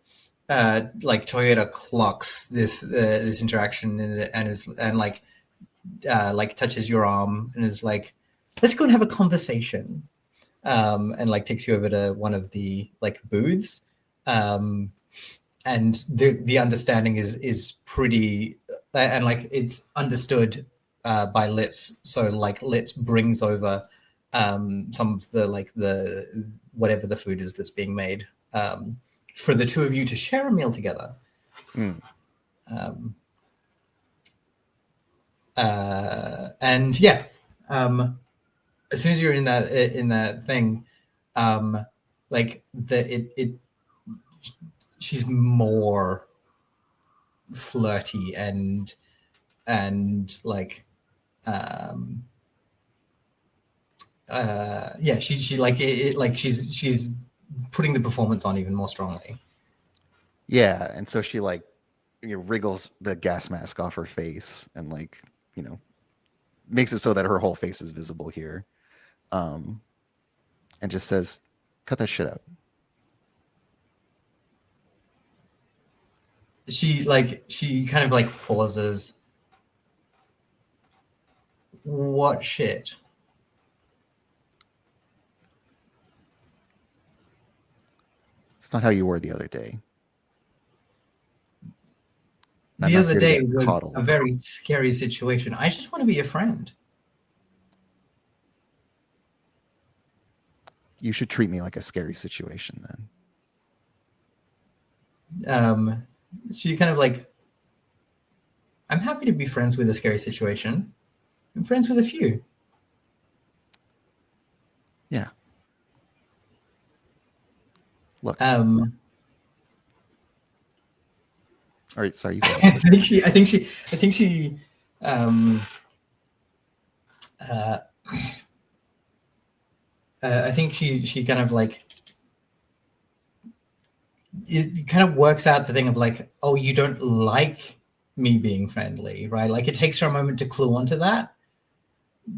Toyota clocks this interaction and is and like touches your arm and is like, let's go and have a conversation. And like takes you over to one of the like booths. And the understanding is pretty and like it's understood by Litz. So like Litz brings over some of the like the whatever the food is that's being made for the two of you to share a meal together. Mm. And yeah, as soon as you're in that thing, like she's more flirty and like yeah, she like like she's putting the performance on even more strongly. Yeah, and so she like wriggles the gas mask off her face and like makes it so that her whole face is visible here, and just says, "Cut that shit out." She kind of like pauses. What shit? It's not how you were the other day. I'm The not other here to day get was coddled. a very scary situation. I just want to be a friend. You should treat me like a scary situation then. She kind of like, I'm happy to be friends with a scary situation. I'm friends with a few. Yeah. Look. All right. Sorry. You go. I think she I think she kind of like it kind of works out the thing of like, oh, you don't like me being friendly, right? Like it takes her a moment to clue onto that.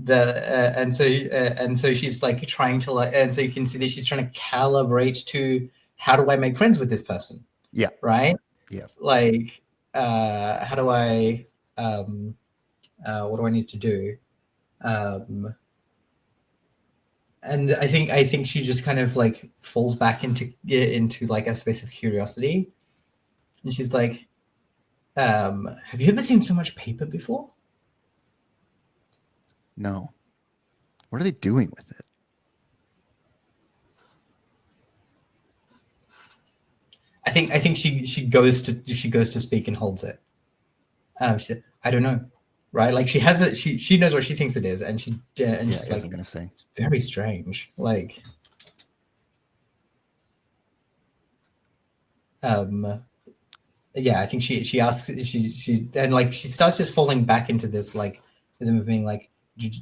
And so she's like trying to like, and so you can see that she's trying to calibrate to how do I make friends with this person? Yeah. Right. Yeah. Like, how do I? What do I need to do? And I think she just kind of like falls back into like a space of curiosity, and she's like, "Have you ever seen so much paper before?" No. What are they doing with it? I think she goes to speak and holds it. She said, "I don't know." Right, like she has it. She knows what she thinks it is, and she's like, Isn't gonna say. "It's very strange." Like, yeah, I think she asks she and like she starts just falling back into this like rhythm of being like,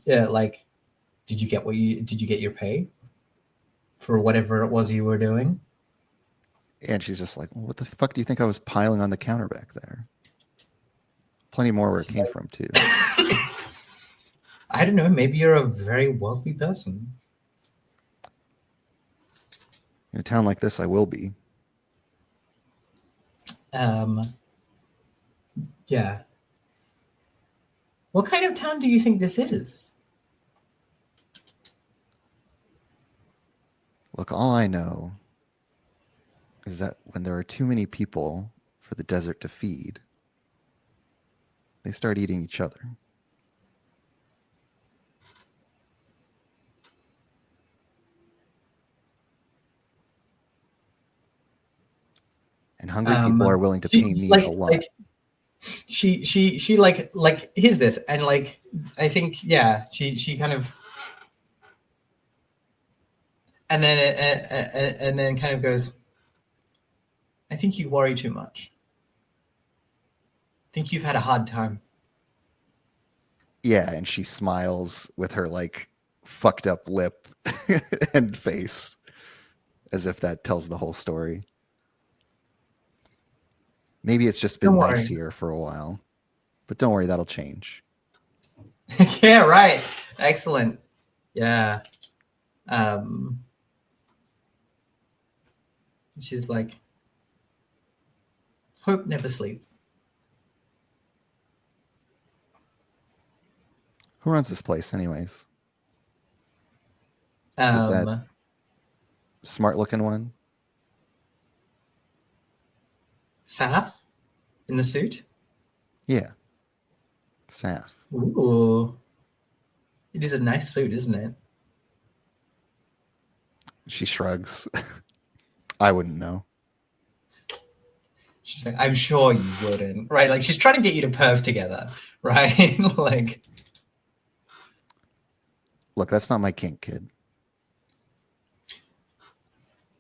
like, did you get your pay for whatever it was you were doing? And she's just like, well, what the fuck do you think I was piling on the counter back there? Plenty more where it came from too. I don't know. Maybe you're a very wealthy person. In a town like this, I will be. Yeah. What kind of town do you think this is? Look, all I know is that when there are too many people for the desert to feed, they start eating each other. And hungry people are willing to pay me a lot. She like here's this, and like I think yeah, she kind of and then kind of goes, I think you worry too much. I think you've had a hard time. Yeah, and she smiles with her like fucked up lip and face as if that tells the whole story. Maybe it's just been nice here for a while, but don't worry, that'll change. Yeah, right. Excellent. Yeah. She's like, hope never sleeps. Who runs this place, anyways? Is it that smart-looking one? Saf in the suit. Yeah. Saf. Ooh. It is a nice suit, isn't it? She shrugs. I wouldn't know. She's like, I'm sure you wouldn't. Right? Like, she's trying to get you to perv together, right? Like, Look, that's not my kink, kid.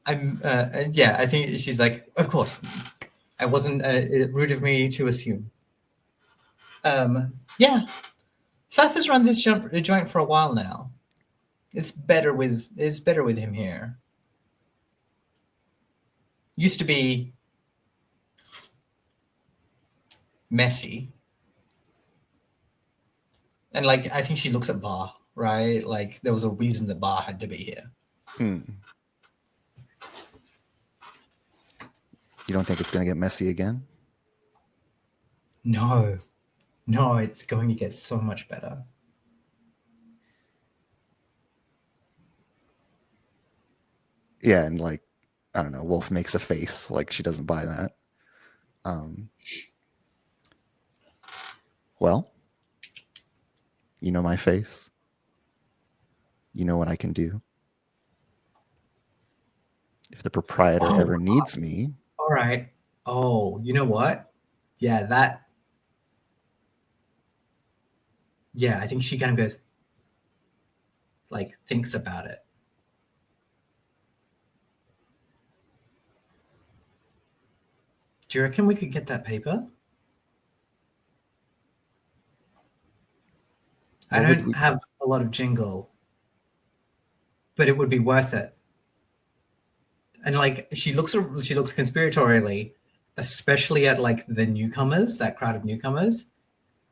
yeah, I think she's like, of course. I wasn't rude of me to assume. Yeah. Saf has run this joint for a while now. It's better with him here. Used to be messy. And like I think she looks at Bar, right? Like there was a reason that Bar had to be here. You don't think it's going to get messy again? No. No, it's going to get so much better. Yeah, and like, I don't know, Wolf makes a face like she doesn't buy that. Well, you know my face. You know what I can do. If the proprietor ever needs me. All right. Oh, you know what? Yeah, I think she kind of goes, like, thinks about it. Do you reckon we could get that paper? I don't have a lot of jingle, but it would be worth it. And like she looks conspiratorially, especially at like the newcomers, that crowd of newcomers.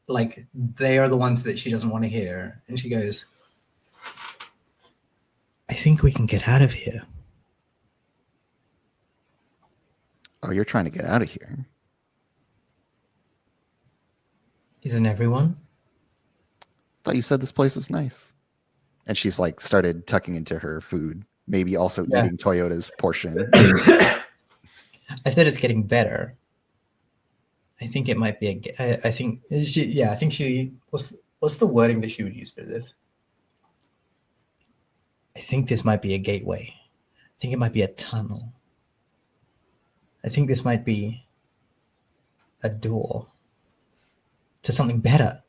Like they are the ones that she doesn't want to hear. And she goes, I think we can get out of here. Oh, you're trying to get out of here. Isn't everyone? Thought you said this place was nice. And she's like started tucking into her food, maybe also eating Toyota's portion. I said it's getting better. I think it might be I think she what's the wording that she would use for this? I think this might be a gateway. I think it might be a tunnel. I think this might be a door to something better.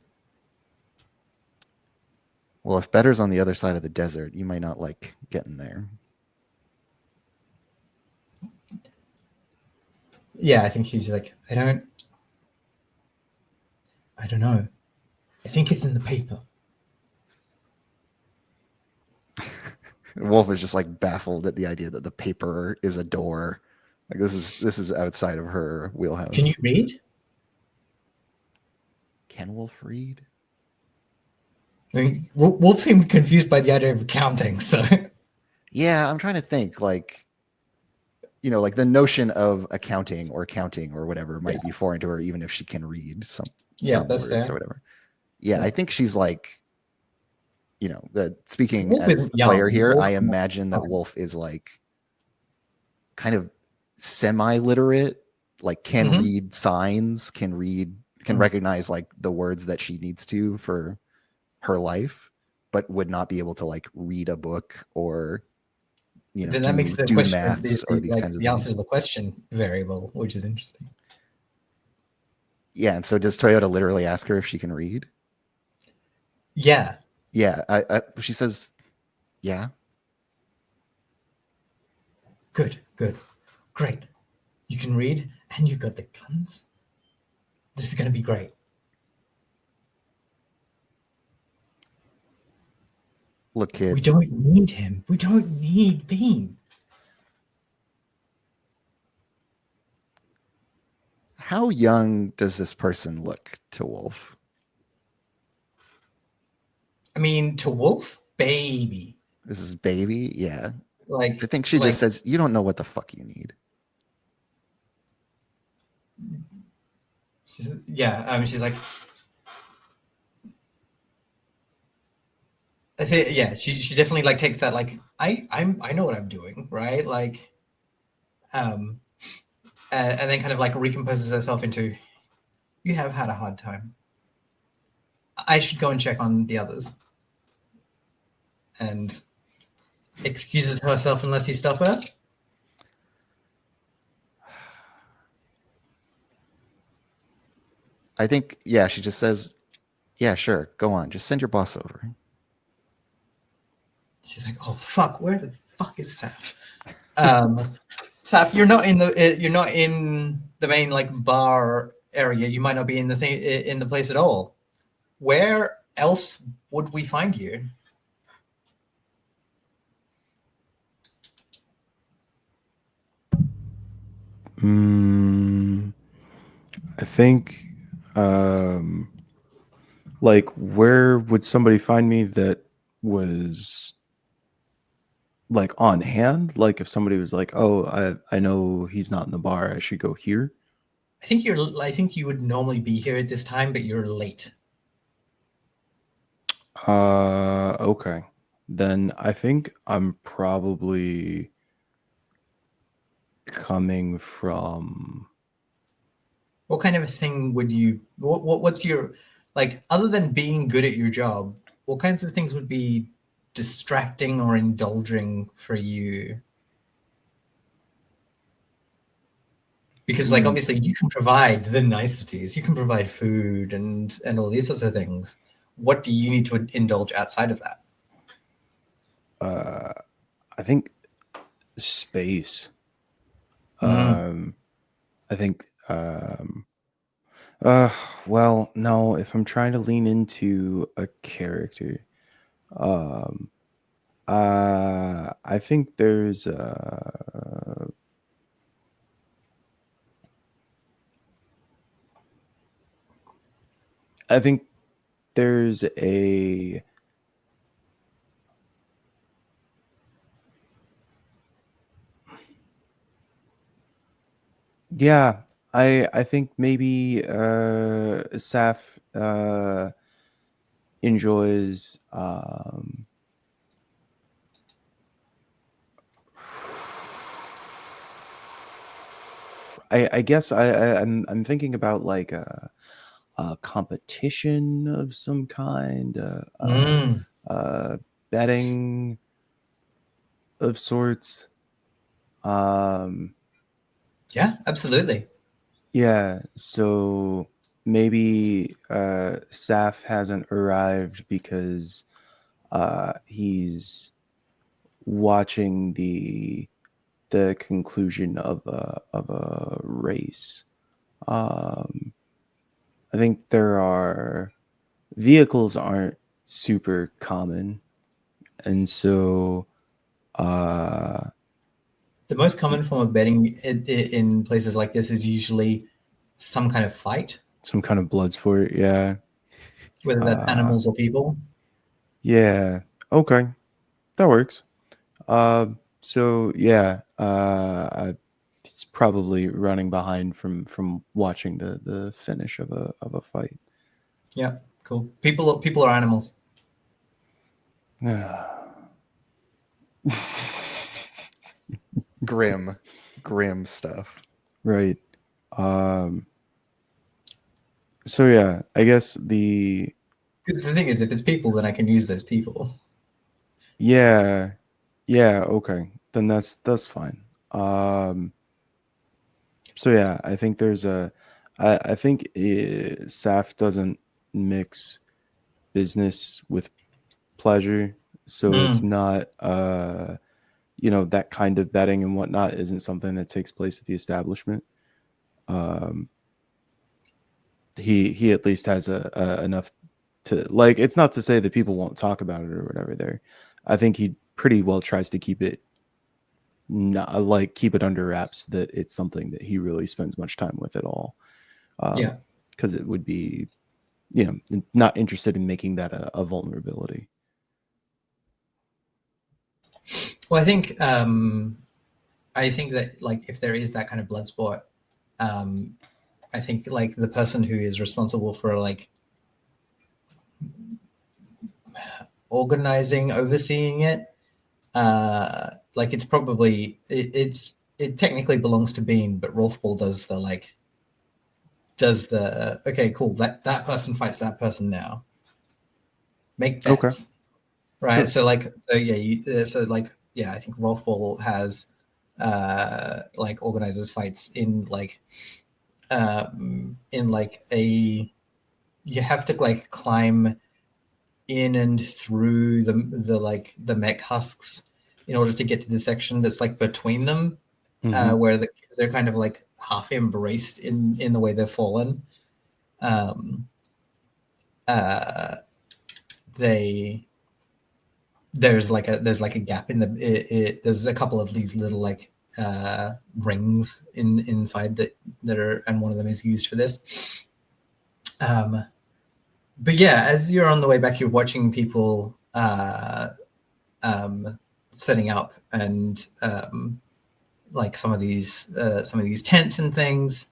Well, if better's on the other side of the desert, you might not like getting there. Yeah, I think she's like, I don't know. I think it's in the paper. Wolf is just like baffled at the idea that the paper is a door. Like this is outside of her wheelhouse. Can you read? Can Wolf read? I mean, Wolf seemed confused by the idea of counting, so. Yeah, I'm trying to think like, you know, like the notion of accounting or counting or whatever might be foreign to her, even if she can read some that's words fair. or whatever. Yeah, I think she's like, you know, speaking Wolf as isn't the player young. here, Wolf I imagine that Wolf is like kind of semi-literate, like can read signs, can recognize like the words that she needs to for her life, but would not be able to like read a book or, you know, then that makes the do question maths or these kinds of the answer things. to the question variable, which is interesting. Yeah, and so does Toyota literally ask her if she can read? Yeah. Yeah, she says, yeah. Good. Great. You can read and you've got the guns. This is going to be great. Look, kid. We don't need him. We don't need Bean. How young does this person look to Wolf? I mean, to Wolf, baby. This is baby. Yeah. Like, I think she like just says, "You don't know what the fuck you need." she's like, I say, yeah, she definitely like takes that like I know what I'm doing, right? Like, um, and then kind of like recomposes herself into, you have had a hard time. I should go and check on the others, and excuses herself unless you stop her. I think, yeah, she just says, "Yeah, sure, go on. Just send your boss over." She's like, oh fuck, where the fuck is Saf? Saf, you're not in the main like bar area. You might not be in the thing in the place at all. Where else would we find you? I think, like, where would somebody find me that was like on hand? Like, if somebody was like, "Oh, I know he's not in the bar. I should go here." I think you would normally be here at this time, but you're late. Okay. Then I think I'm probably coming from. What kind of a thing would you? What's your like? Other than being good at your job, what kinds of things would be distracting or indulging for you? Because like obviously you can provide the niceties, you can provide food and all these sorts of things. What do you need to indulge outside of that? I think space. Mm. I think. Uh. Well, no. If I'm trying to lean into a character, um, I think there's. I think there's a. Yeah, I think maybe Saf enjoys I guess I'm thinking about like a competition of some kind, Mm. betting of sorts. Um, Yeah, absolutely. yeah, so maybe Saf hasn't arrived because he's watching the conclusion of a race. Um, I think there are vehicles aren't super common, and so uh, The most common form of betting in places like this is usually some kind of fight, some kind of blood sport. Yeah, whether that's uh, animals or people. yeah. Okay, that works. So yeah, it's probably running behind from watching the finish of a fight. Yeah, cool. People are animals. Grim, grim stuff. Right. So yeah, I guess Because the thing is, if it's people, then I can use those people. yeah, yeah, okay. Then that's fine. So yeah, I think I think SAF doesn't mix business with pleasure. So it's Mm. not that kind of betting and whatnot isn't something that takes place at the establishment. Um he at least has a enough to like, it's not to say that people won't talk about it or whatever there. I think he pretty well tries to keep it not like keep it under wraps that it's something that he really spends much time with at all. Yeah. Because it would be not interested in making that a vulnerability. Well, I think that like if there is that kind of blood sport, I think like the person who is responsible for like organizing, overseeing it, like it's probably it technically belongs to Bean, but Rolfball does the okay, cool, that person fights that person now. Make Okay. bets, right? Sure. So like I think Rolfball has like organizes fights in like a you have to like climb in and through the mech husks in order to get to the section that's like between them, Mhm. where they're kind of like half embraced in the way they've fallen. They there's like a gap in there's a couple of these little like rings inside that are, and one of them is used for this. But yeah, as you're on the way back, you're watching people setting up and like some of these tents and things.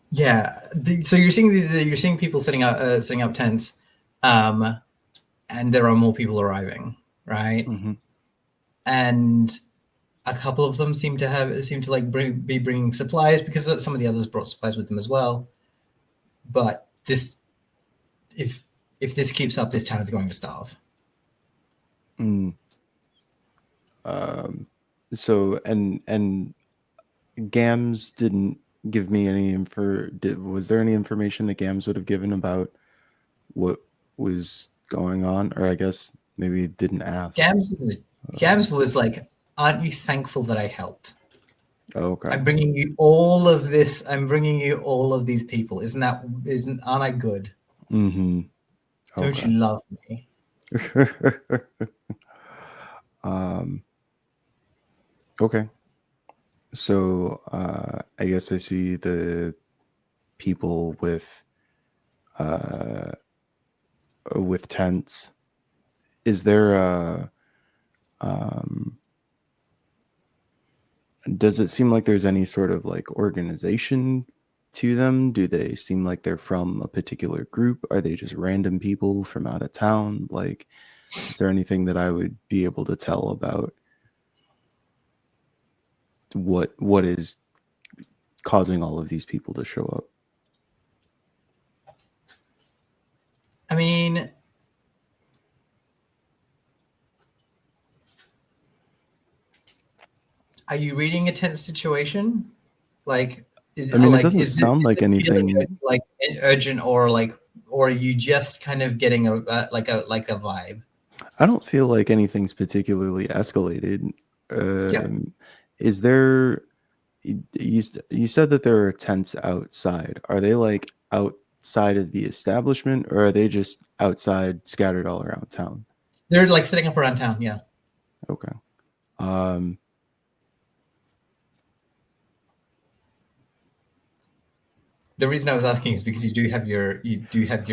Yeah, so you're seeing people setting up tents, and there are more people arriving, right? Mhm. And a couple of them seem to like be bringing supplies, because some of the others brought supplies with them as well. But if this keeps up, this town is going to starve. Mm. So and Gams didn't give me any was there any information that Gams would have given about what was going on? Or I guess maybe didn't ask. Gams was like, "Aren't you thankful that I helped? Oh, okay. I'm bringing you all of this. I'm bringing you all of these people. Aren't I good? Mm-hmm. Don't Okay. you love me?" Okay. So I guess I see the people with tents. Is there does it seem like there's any sort of like organization to them? Do they seem like they're from a particular group? Are they just random people from out of town? Like, is there anything that I would be able to tell about what is causing all of these people to show up? I mean, are you reading a tense situation? Like, I mean, it like doesn't is this, sound like feeling anything. like urgent, or are you just kind of getting a vibe? I don't feel like anything's particularly escalated. Yep. Is there? You said that there are tents outside. Are they like outside of the establishment, or are they just outside, scattered all around town? They're like setting up around town. Yeah. Okay. The reason I was asking is because you do have your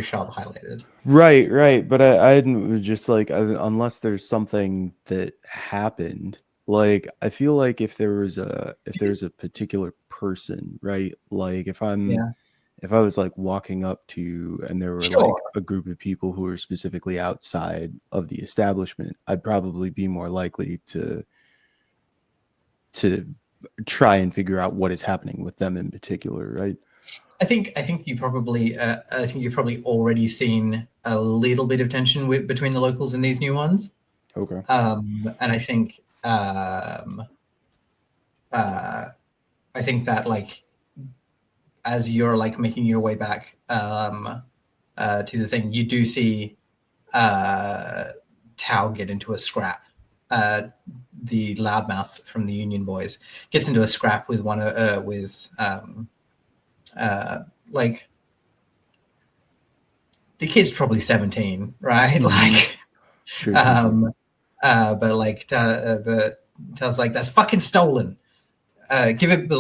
shop highlighted. Right. But I didn't just like unless there's something that happened. Like I feel like if there's a particular person, right? Like if I was like walking up to and there were Sure. like a group of people who were specifically outside of the establishment, I'd probably be more likely to try and figure out what is happening with them in particular, right? I think you've probably already seen a little bit of tension between the locals and these new ones. Okay. And I think that like as you're like making your way back to the thing, you do see Tao get into a scrap. The loudmouth from the Union Boys gets into a scrap with like the kid's probably 17, right? Mhm. Like, Sure. but like, but tells like that's fucking stolen. Give it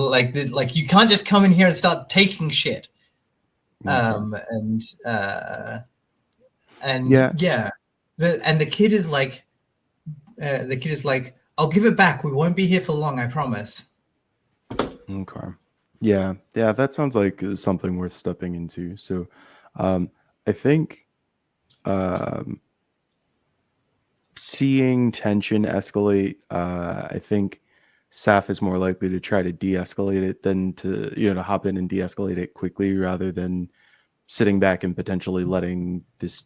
like you can't just come in here and start taking shit. Okay. And Yeah. yeah, the kid is like, I'll give it back. We won't be here for long, I promise. Okay. Yeah. Yeah. That sounds like something worth stepping into. So, I think seeing tension escalate, I think Saf is more likely to try to de-escalate it than to hop in and de-escalate it quickly rather than sitting back and potentially letting this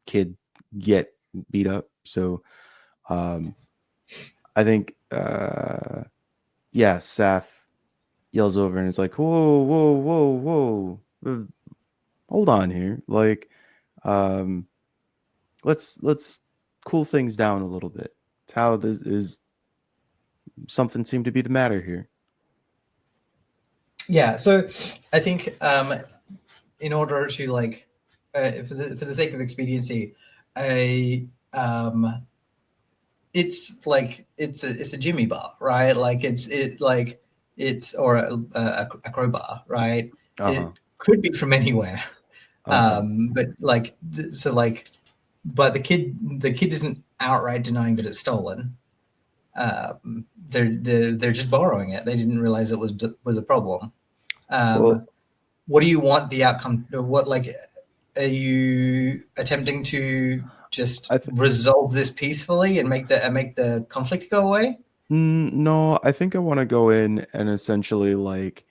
kid get beat up. So, um, I think, yeah, Saf yells over and is like, "Whoa, whoa, whoa, whoa! Hold on here. Like, um, let's cool things down a little bit. How this is something seemed to be the matter here." Yeah, so I think in order to like, for the sake of expediency, I it's like it's a Jimmy bar, right? Like it's or a crowbar, right? Uh-huh. It could be from anywhere, Okay. but like so like, but the kid isn't outright denying that it's stolen. They're just borrowing it. They didn't realize it was a problem. Well, What do you want the outcome? What like are you attempting to just I th- resolve this peacefully and make the conflict go away? no, I think I want to go in and essentially like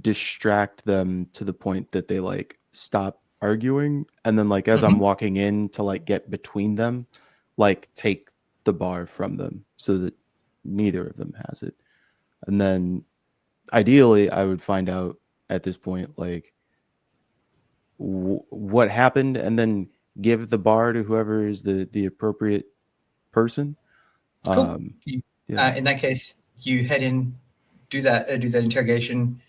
distract them to the point that they like stop arguing, and then like as I'm Mhm. walking in to like get between them, like take the bar from them so that neither of them has it. And then ideally I would find out at this point like what happened and then give the bar to whoever is the appropriate person. Cool. um yeah. In that case, you head in, do that interrogation.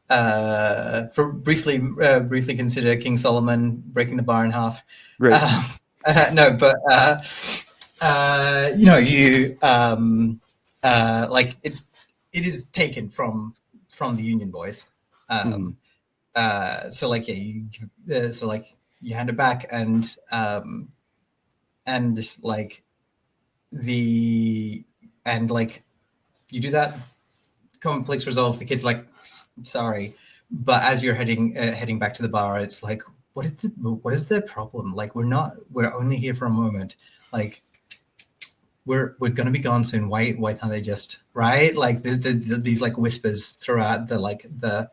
For briefly consider King Solomon breaking the bar in half. Right. Uh, no, but you like it is taken from the Union Boys. Mhm. So like yeah, so like you hand it back and this like the and like you do that, conflicts resolved. The kid's like, sorry, but as you're heading back to the bar, it's like, what is the problem? Like we're only here for a moment. Like we're gonna be gone soon. Why can't they just right? Like these like whispers throughout the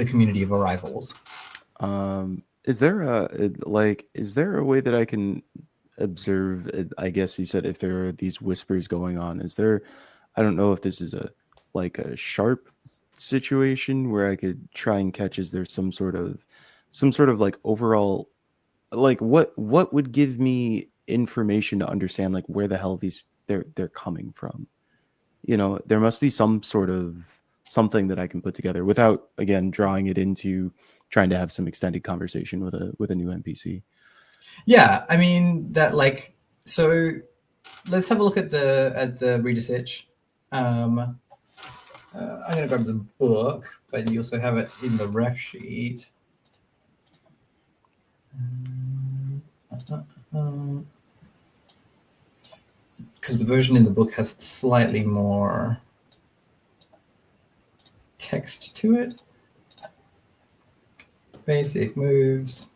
community of arrivals. Is there is there a way that I can observe I guess you said if there are these whispers going on, is there, I don't know if this is a like a sharp situation where I could try and catch, is there some sort of like overall, like what would give me information to understand like where the hell they're coming from? There must be some sort of something that I can put together without again drawing it into trying to have some extended conversation with a new NPC. Yeah, I mean that like so. Let's have a look at the reader's itch. I'm going to grab the book, but you also have it in the ref sheet. Because the version in the book has slightly more text to it. Basic moves.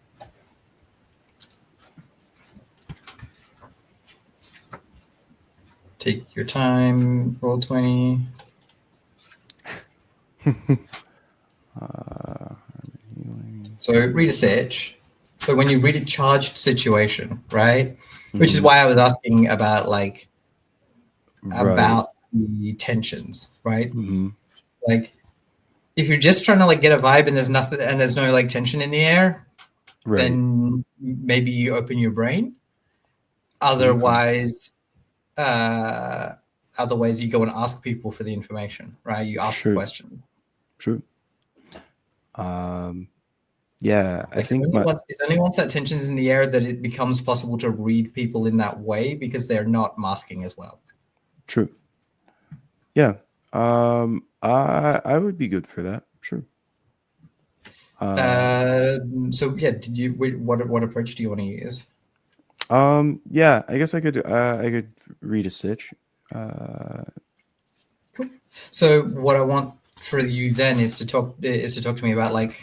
Take your time, roll 20. So read a search. So when you read a charged situation, right? Which is Mhm. why I was asking about like Right. about the tensions, right? Hmm. Like if you're just trying to like get a vibe and there's nothing and there's no like tension in the air, Right. then maybe you open your brain. Okay. Otherwise, uh, otherwise you go and ask people for the information, right? You ask the Sure. question. Sure. Um, Yeah, I Like think my it's only once that tension's in the air that it becomes possible to read people in that way because they're not masking as well. true. Yeah. I would be good for that. Sure. So yeah, did you what approach do you want to use? Yeah, I guess I could read a sitch. Uh, Cool. So what I want for you then is to talk to me about like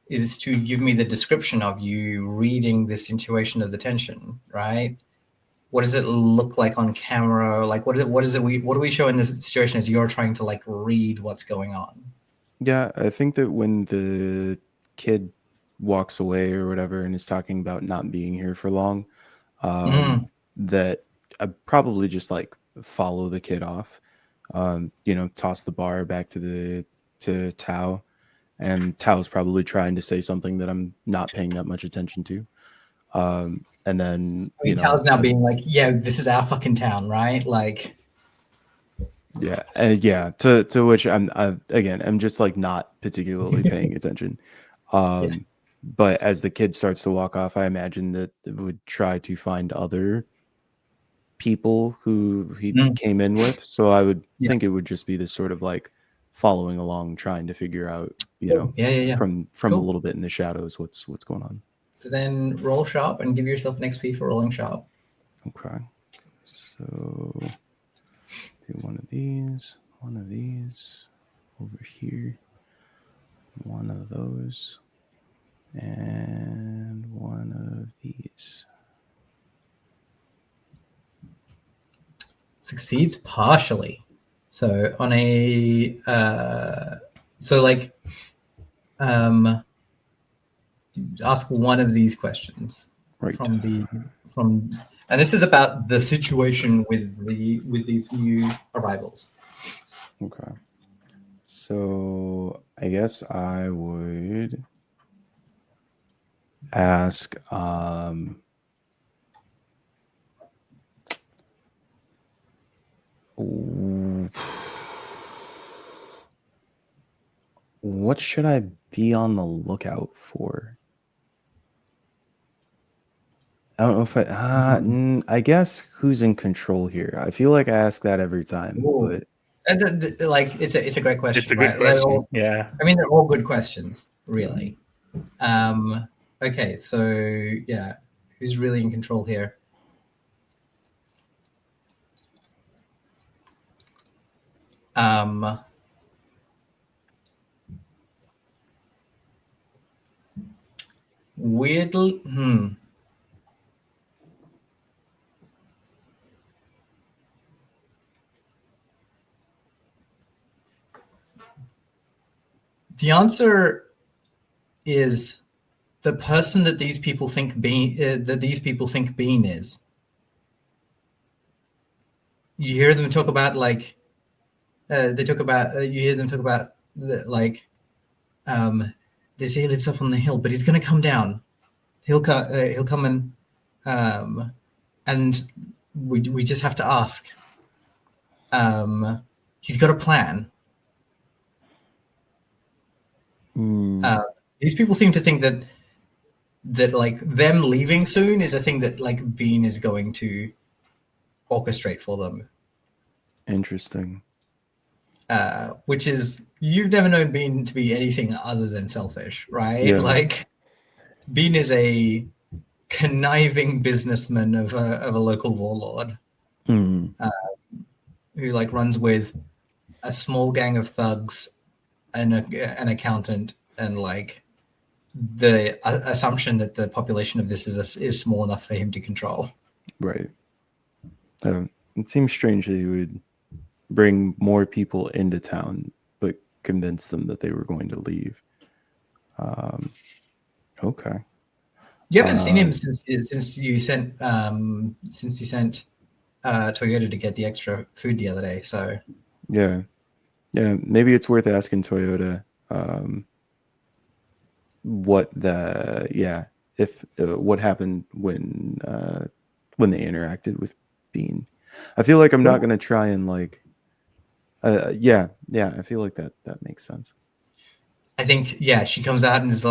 is to give me the description of you reading the situation of the tension, right? What does it look like on camera? Like what do we show in this situation as you're trying to like read what's going on? yeah, I think that when the kid walks away or whatever and is talking about not being here for long, Mm, that I probably just like follow the kid off. Toss the bar back to Tao, and Tao's probably trying to say something that I'm not paying that much attention to. And then I mean, Tal's now being like, yeah, this is our fucking town, right? Like, yeah. To which I'm just like not particularly paying attention. yeah. But as the kid starts to walk off, I imagine that it would try to find other people who he Mm, came in with. So I would yeah. think it would just be this sort of like following along, trying to figure out, Cool. Yeah. from a Cool. little bit in the shadows, what's going on. So then roll sharp and give yourself an XP for rolling sharp. Okay. So do one of these over here, one of those, and one of these. Succeeds partially. So on a ask one of these questions Right. from and this is about the situation with these new arrivals. Okay. So I guess I would ask what should I be on the lookout for? I don't know if I guess who's in control here. I feel like I ask that every time, Ooh. but Like it's a great question. It's a good right? question. Yeah. I mean, they're all good questions, really. Okay, so yeah, who's really in control here? Weirdly, the answer is the person that these people think Bean is. You hear them talk about like they talk about you hear them talk about like they say he lives up on the hill, but he's going to come down. He'll come and we just have to ask. He's got a plan. These people seem to think that like them leaving soon is a thing that like Bean is going to orchestrate for them. interesting. Which is you've never known Bean to be anything other than selfish, right? Yeah. Like Bean is a conniving businessman of a local warlord Mm, who like runs with a small gang of thugs and an accountant and like the assumption that the population of this is small enough for him to control. right. It seems strange that you would bring more people into town, but convince them that they were going to leave. Okay. You haven't seen him since you sent Toyota to get the extra food the other day. So Yeah. Maybe it's worth asking Toyota what what happened when they interacted with Bean. I feel like I'm not going to try and like I feel like that makes sense. I think she comes out and is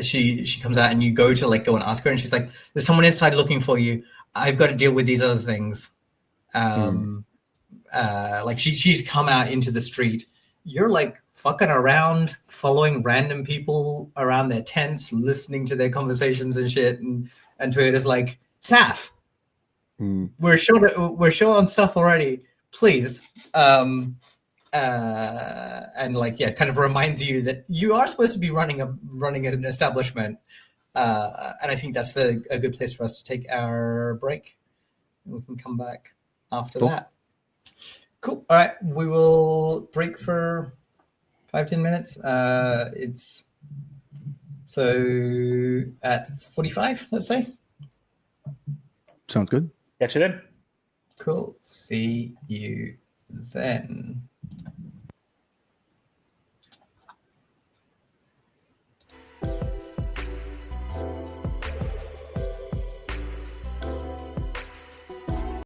she comes out and you go to like go and ask her and she's like, "There's someone inside looking for you. I've got to deal with these other things." Like she's come out into the street. You're like fucking around, following random people around their tents, listening to their conversations and shit. And Toyota's like, "Saf, we're short on stuff already. Please." And like kind of reminds you that you are supposed to be running an establishment. And I think that's a good place for us to take our break. We can come back after that. Cool. All right, we will break for 5-10 minutes. It's so at 45, let's say. Sounds good. Catch you then. Cool. See you then.